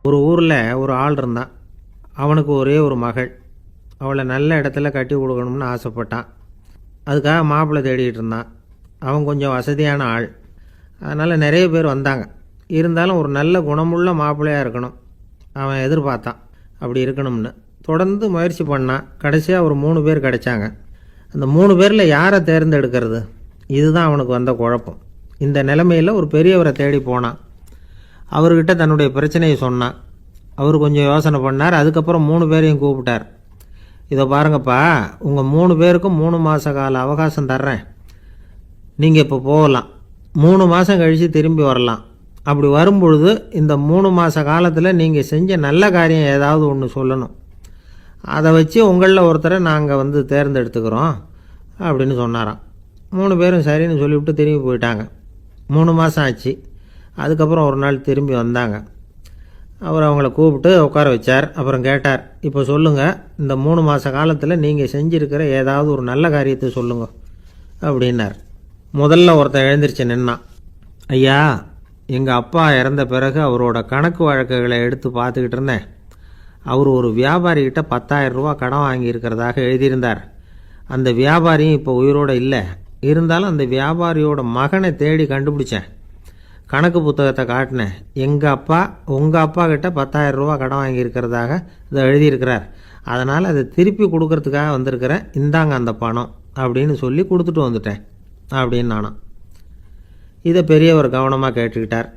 ஒரு ஊரில் ஒரு ஆள் இருந்தான். அவனுக்கு ஒரே ஒரு மகள். அவளை நல்ல இடத்துல கட்டி கொடுக்கணும்னு ஆசைப்பட்டான். அதுக்காக மாப்பிள்ளை தேடிகிட்டு இருந்தான். அவன் கொஞ்சம் வசதியான ஆள், அதனால் நிறைய பேர் வந்தாங்க. இருந்தாலும் ஒரு நல்ல குணமுள்ள மாப்பிள்ளையாக இருக்கணும் அவன் எதிர்பார்த்தான். அப்படி இருக்கணும்னு தொடர்ந்து முயற்சி பண்ணான். கடைசியாக ஒரு 3 பேர் கிடைச்சாங்க. அந்த 3 பேரில் யாரை தேர்ந்தெடுக்கிறது, இதுதான் அவனுக்கு வந்த குழப்பம். இந்த நிலைமையில் ஒரு பெரியவரை தேடி போனான். அவர்கிட்ட தன்னுடைய பிரச்சனையை சொன்னான். அவர் கொஞ்சம் யோசனை பண்ணார். அதுக்கப்புறம் 3 பேரையும் கூப்பிட்டார். இதை பாருங்கப்பா, உங்கள் 3 பேருக்கும் 3 மாத கால அவகாசம் தர்றேன். நீங்கள் இப்போ போகலாம். 3 மாதம் கழித்து திரும்பி வரலாம். அப்படி வரும்பொழுது இந்த 3 மாத காலத்தில் நீங்கள் செஞ்ச நல்ல காரியம் ஏதாவது ஒன்று சொல்லணும். அதை வச்சு உங்களில் ஒருத்தரை நாங்கள் தேர்ந்தெடுத்துக்கிறோம் அப்படின்னு சொன்னாராம். 3 பேரும் சரின்னு சொல்லிவிட்டு திரும்பி போயிட்டாங்க. 3 மாதம் ஆச்சு. அதுக்கப்புறம் ஒரு நாள் திரும்பி வந்தாங்க. அவர் அவங்கள கூப்பிட்டு உட்கார வச்சார். அப்புறம் கேட்டார், இப்போ சொல்லுங்கள், இந்த 3 மாத காலத்தில் நீங்கள் செஞ்சுருக்கிற ஏதாவது ஒரு நல்ல காரியத்தை சொல்லுங்க அப்படின்னார். முதல்ல ஒருத்தன் எழுந்திரிச்சு நின்னான். ஐயா, எங்கள் அப்பா இறந்த பிறகு அவரோட கணக்கு வழக்குகளை எடுத்து பார்த்துக்கிட்டு இருந்தேன். அவர் ஒரு வியாபாரிகிட்ட 10,000 ரூபா கடன் வாங்கியிருக்கிறதாக எழுதியிருந்தார். அந்த வியாபாரியும் இப்போ உயிரோடு இல்லை. இருந்தாலும் அந்த வியாபாரியோட மகனை தேடி கண்டுபிடிச்சேன். கணக்கு புத்தகத்தை காட்டினேன். எங்கள் அப்பா உங்கள் அப்பா கிட்ட 10,000 ரூபா கடன் வாங்கியிருக்கிறதாக இதை எழுதியிருக்கிறார். அதனால் அதை திருப்பி கொடுக்கறதுக்காக வந்திருக்கிறேன். இந்தாங்க அந்த பணம் அப்படின்னு சொல்லி கொடுத்துட்டு வந்துட்டேன் அப்படின்னு நானும். இதை பெரியவர் கவனமாக கேட்டுக்கிட்டார்.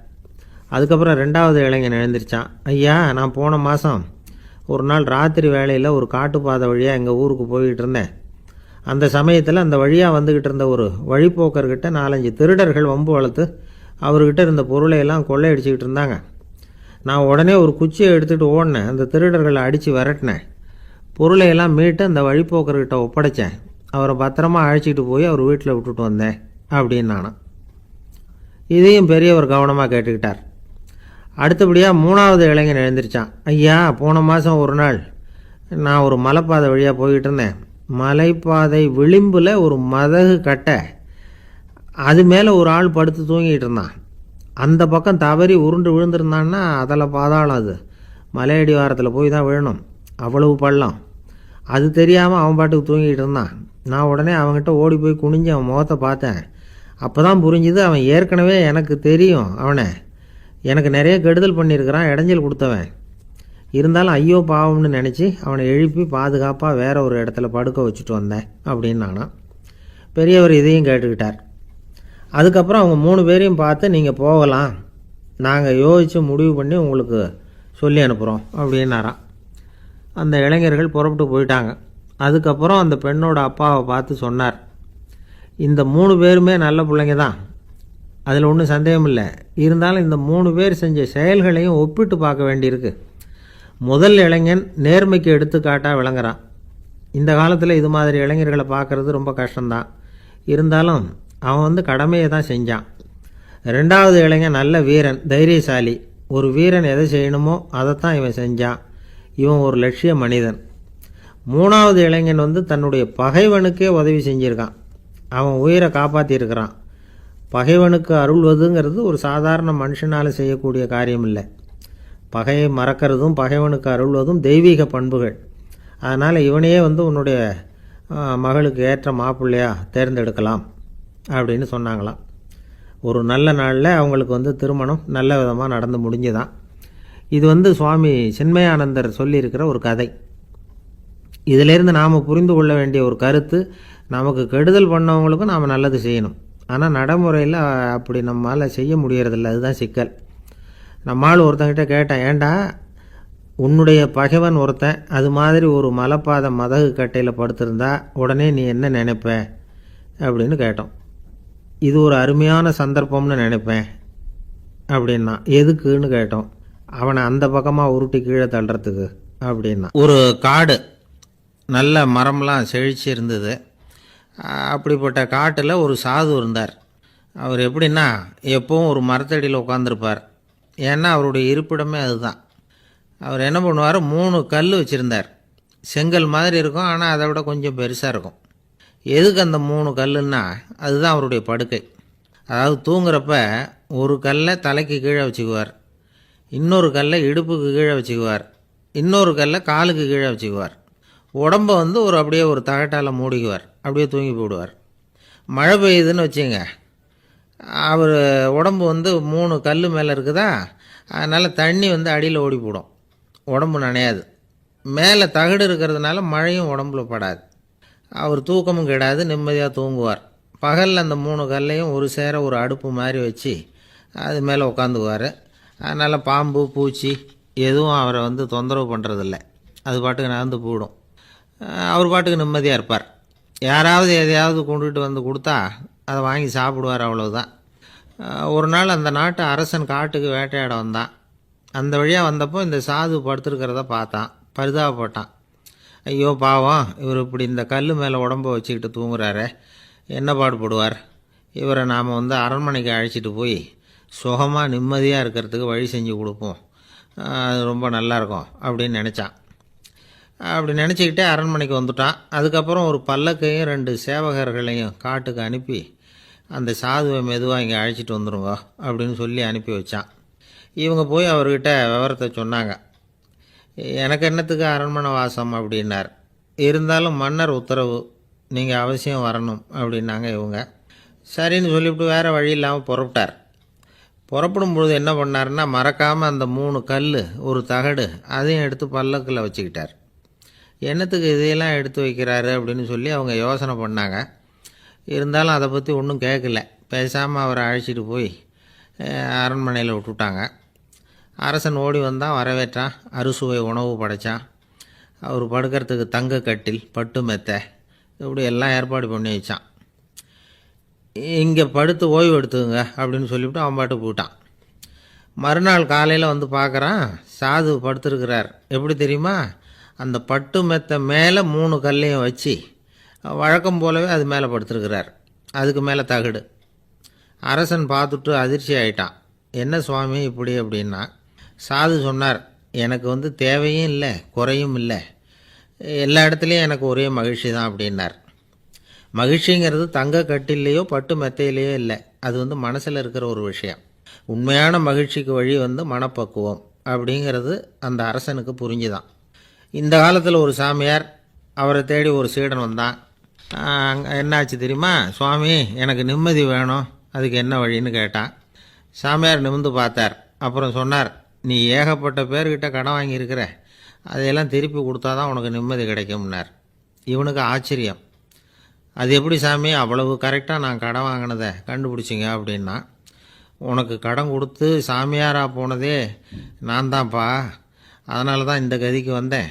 அதுக்கப்புறம் 2வது இளைஞன் எழுந்திரிச்சான். ஐயா, நான் போன மாதம் ஒரு நாள் ராத்திரி வேளையில் ஒரு காட்டுப்பாதை வழியாக எங்கள் ஊருக்கு போய்கிட்டு இருந்தேன். அந்த சமயத்தில் அந்த வழியாக வந்துக்கிட்டு இருந்த ஒரு வழிப்போக்கர்கிட்ட 4-5 திருடர்கள் வம்பு வளர்த்து அவர்கிட்ட இருந்த பொருளை எல்லாம் கொள்ளையடிச்சிக்கிட்டு இருந்தாங்க. நான் உடனே ஒரு குச்சியை எடுத்துகிட்டு ஓடினேன். அந்த திருடர்களை அடித்து விரட்டினேன். பொருளையெல்லாம் மீட்டு அந்த வழிப்போக்கர்கிட்ட ஒப்படைச்சேன். அவரை பத்திரமா அழைச்சிட்டு போய் அவர் வீட்டில் விட்டுட்டு வந்தேன் அப்படின்னு நானும். இதையும் பெரியவர் கவனமாக கேட்டுக்கிட்டார். அடுத்தபடியாக 3வது இளைஞன் எழுந்திரிச்சான். ஐயா, போன மாதம் ஒரு நாள் நான் ஒரு மலைப்பாதை வழியாக போய்கிட்டு இருந்தேன். மலைப்பாதை விளிம்பில் ஒரு மதகு கட்டை, அது மேலே ஒரு ஆள் படுத்து தூங்கிட்டு இருந்தான். அந்த பக்கம் தவறி உருண்டு விழுந்திருந்தான்னா அதில் பாதாளம். அது மலையடி வாரத்தில் போய் தான் விழணும். அவ்வளவு பள்ளம். அது தெரியாமல் அவன் பாட்டுக்கு தூங்கிட்டு இருந்தான். நான் உடனே அவன்கிட்ட ஓடி போய் குனிஞ்சு அவன் முகத்தை பார்த்தேன். அப்போ தான் புரிஞ்சுது, அவன் ஏற்கனவே எனக்கு தெரியும். அவனை எனக்கு நிறைய கெடுதல் பண்ணியிருக்கிறான், இடைஞ்சல் கொடுத்தவன். இருந்தாலும் ஐயோ பாவம்னு நினச்சி அவனை எழுப்பி பாதுகாப்பாக வேற ஒரு இடத்துல படுக்க வச்சுட்டு வந்தேன் அப்படின்னு நானா. பெரியவர் இதையும் கேட்டுக்கிட்டார். அதுக்கப்புறம் அவங்க 3 பேரையும் பார்த்து, நீங்கள் போகலாம், நாங்கள் யோசித்து முடிவு பண்ணி உங்களுக்கு சொல்லி அனுப்புகிறோம் அப்படின்னாராம். அந்த இளைஞர்கள் புறப்பட்டு போயிட்டாங்க. அதுக்கப்புறம் அந்த பெண்ணோட அப்பாவை பார்த்து சொன்னார், இந்த 3 பேருமே நல்ல பிள்ளைங்க தான், அதில் ஒன்றும் சந்தேகம் இல்லை. இருந்தாலும் இந்த 3 பேர் செஞ்ச செயல்களையும் ஒப்பிட்டு பார்க்க வேண்டியிருக்கு. முதல் இளைஞன் நேர்மைக்கு எடுத்துக்காட்டாக விளங்குறான். இந்த காலத்தில் இது மாதிரி இளைஞர்களை பார்க்குறது ரொம்ப கஷ்டம்தான். இருந்தாலும் அவன் கடமையை தான் செஞ்சான். 2வது இளைஞன் நல்ல வீரன், தைரியசாலி. ஒரு வீரன் எதை செய்யணுமோ அதைத்தான் இவன் செஞ்சான். இவன் ஒரு லட்சிய மனிதன். 3வது இளைஞன் தன்னுடைய பகைவனுக்கே உதவி செஞ்சுருக்கான். அவன் உயிரை காப்பாற்றியிருக்கிறான். பகைவனுக்கு அருள்வதுங்கிறது ஒரு சாதாரண மனுஷனால் செய்யக்கூடிய காரியம் இல்லை. பகையை மறக்கிறதும் பகைவனுக்கு அருள்வதும் தெய்வீக பண்புகள். அதனால் இவனையே உன்னுடைய மகளுக்கு ஏற்ற மாப்பிள்ளையாக தேர்ந்தெடுக்கலாம் அப்படின்னு சொன்னாங்களாம். ஒரு நல்ல நாளில் அவங்களுக்கு திருமணம் நல்ல விதமாக நடந்து முடிஞ்சுதான். இது சுவாமி சின்மயானந்தர் சொல்லியிருக்கிற ஒரு கதை. இதிலேருந்து நாம் புரிந்து கொள்ள வேண்டிய ஒரு கருத்து, நமக்கு கெடுதல் பண்ணவங்களுக்கும் நாம் நல்லது செய்யணும். ஆனால் நடைமுறையில் அப்படி நம்மளால் செய்ய முடியறதில்ல. அதுதான் சிக்கல். நம்மால் ஒருத்தங்கிட்ட கேட்டேன், ஏண்டா உன்னுடைய பகைவன் ஒருத்தன் அது மாதிரி ஒரு மலைப்பாதை மதகு கட்டையில் படுத்திருந்தா உடனே நீ என்ன நினைப்ப அப்படின்னு கேட்டோம். இது ஒரு அருமையான சந்தர்ப்பம்னு நினைப்பேன் அப்படின்னா. எதுக்குன்னு கேட்டோம். அவனை அந்த பக்கமாக உருட்டி கீழே தள்ளுறதுக்கு அப்படின்னா. ஒரு காடு, நல்ல மரம்லாம் செழிச்சு இருந்தது. அப்படிப்பட்ட காட்டில் ஒரு சாது இருந்தார். அவர் எப்படின்னா எப்பவும் ஒரு மரத்தடியில் உட்காந்துருப்பார். ஏன்னா அவருடைய இருப்பிடமே அதுதான். அவர் என்ன பண்ணுவார், 3 கல் வச்சுருந்தார். செங்கல் மாதிரி இருக்கும், ஆனால் அதை விட கொஞ்சம் பெருசாக இருக்கும். எதுக்கு அந்த 3 கல்லுன்னா அதுதான் அவருடைய படுக்கை. அதாவது தூங்குறப்ப ஒரு கல்லை தலைக்கு கீழே வச்சுக்குவார், இன்னொரு கல்லை இடுப்புக்கு கீழே வச்சுக்குவார், இன்னொரு கல்லை காலுக்கு கீழே வச்சுக்குவார். உடம்பை வந்து அப்படியே ஒரு தகட்டால் மூடிக்குவார், அப்படியே தூங்கி போடுவார். மழை பெய்யுதுன்னு வச்சுங்க, அவர் உடம்பு வந்து 3 கல் மேலே இருக்குதா, அதனால் தண்ணி வந்து அடியில் ஓடி போடும், உடம்பு நனையாது. மேலே தகடு இருக்கிறதுனால மழையும் உடம்புல படாது. அவர் தூக்கமும் கெடாது, நிம்மதியாக தூங்குவார். பகலில் அந்த 3 கல்லையும் ஒரு சேர ஒரு அடுப்பு மாதிரி வச்சு அது மேலே உட்காந்துக்குவார். அதனால் பாம்பு பூச்சி எதுவும் அவரை வந்து தொந்தரவு பண்ணுறதில்ல, அது பாட்டுக்கு நடந்து போயிடும். அவர் பாட்டுக்கு நிம்மதியாக இருப்பார். யாராவது எதையாவது கொண்டுகிட்டு வந்து கொடுத்தா அதை வாங்கி சாப்பிடுவார், அவ்வளவுதான். ஒரு நாள் அந்த நாட்டு அரசன் காட்டுக்கு வேட்டையாட வந்தான். அந்த வழியாக வந்தப்போ இந்த சாது படுத்துருக்கிறத பார்த்தான், பரிதாபப்பட்டான். ஐயோ பாவம், இவர் இப்படி இந்த கல் மேலே உடம்பை வச்சுக்கிட்டு தூங்குறாரு, என்ன பாடுபடுவார், இவரை நாம் வந்து அரண்மனைக்கு அழைச்சிட்டு போய் சுகமாக நிம்மதியாக இருக்கிறதுக்கு வழி செஞ்சு கொடுப்போம், அது ரொம்ப நல்லாயிருக்கும் அப்படின்னு நினச்சான். அப்படி நினச்சிக்கிட்டே அரண்மனைக்கு வந்துட்டான். அதுக்கப்புறம் ஒரு பல்லக்கையும் 2 சேவகர்களையும் காட்டுக்கு அனுப்பி அந்த சாதுவை மெதுவாக இங்கே அழைச்சிட்டு வந்துடுங்க அப்படின்னு சொல்லி அனுப்பி வச்சான். இவங்க போய் அவர்கிட்ட விவரத்தை சொன்னாங்க. எனக்கு என்னத்துக்கு அரண்மனை வாசம் அப்படின்னார். இருந்தாலும் மன்னர் உத்தரவு, நீங்கள் அவசியம் வரணும் அப்படின்னாங்க இவங்க. சரின்னு சொல்லிவிட்டு வேறு வழி இல்லாமல் புறப்பட்டார். புறப்படும் பொழுது என்ன பண்ணாருன்னா, மறக்காமல் அந்த 3 கல் ஒரு தகடு அதையும் எடுத்து பல்லக்கில் வச்சுக்கிட்டார். என்னத்துக்கு இதையெல்லாம் எடுத்து வைக்கிறாரு அப்படின்னு சொல்லி அவங்க யோசனை பண்ணாங்க. இருந்தாலும் அதை பற்றி ஒன்றும் கேட்கல. பேசாமல் அவரை அழைச்சிட்டு போய் அரண்மனையில் விட்டுட்டாங்க. அரசன் ஓடி வந்தான், வரவேற்றான், அறுசுவை உணவு படைத்தான். அவர் படுக்கிறதுக்கு தங்க கட்டில், பட்டு மெத்தை, இப்படி எல்லாம் ஏற்பாடு பண்ணி வச்சான். இங்கே படுத்து ஓய்வு எடுத்துங்க அப்படின்னு சொல்லிவிட்டு அவன் பாட்டு போயிட்டான். மறுநாள் காலையில் வந்து பார்க்குறான், சாது படுத்துருக்கிறார். எப்படி தெரியுமா, அந்த பட்டு மெத்தை மேலே 3 கல்லையும் வச்சு வழக்கம் போலவே அது மேலே படுத்துருக்கிறார், அதுக்கு மேலே தகடு. அரசன் பார்த்துட்டு அதிர்ச்சி ஆயிட்டான். என்ன சுவாமி இப்படி அப்படின்னா, சாது சொன்னார், எனக்கு வந்து தேவையும் இல்லை குறையும் இல்லை, எல்லா இடத்துலையும் எனக்கு ஒரே மகிழ்ச்சி தான் அப்படின்னார். மகிழ்ச்சிங்கிறது தங்க கட்டிலேயோ பட்டு மெத்தையிலேயோ இல்லை, அது வந்து மனசில் இருக்கிற ஒரு விஷயம். உண்மையான மகிழ்ச்சிக்கு வழி வந்து மனப்பக்குவம் அப்படிங்கிறது அந்த அரசனுக்கு புரிஞ்சுதான். இந்த காலத்தில் ஒரு சாமியார், அவரை தேடி ஒரு சீடன் வந்தான். என்னாச்சு தெரியுமா, சுவாமி எனக்கு நிம்மதி வேணும், அதுக்கு என்ன வழின்னு கேட்டான். சாமியார் நிமிர்ந்து பார்த்தார். அப்புறம் சொன்னார், நீ ஏகப்பட்ட பேர்கிட்ட கடன் வாங்கியிருக்கிற, அதையெல்லாம் திருப்பி கொடுத்தா தான் உனக்கு நிம்மதி கிடைக்கும்னார். இவனுக்கு ஆச்சரியம். அது எப்படி சாமி, அவ்வளவு கரெக்டாக நான் கடன் வாங்கினதை கண்டுபிடிச்சிங்க அப்படின்னா. உனக்கு கடன் கொடுத்து சாமியாராக போனதே நான் தான்ப்பா, அதனால தான் இந்த கதிக்கு வந்தேன்.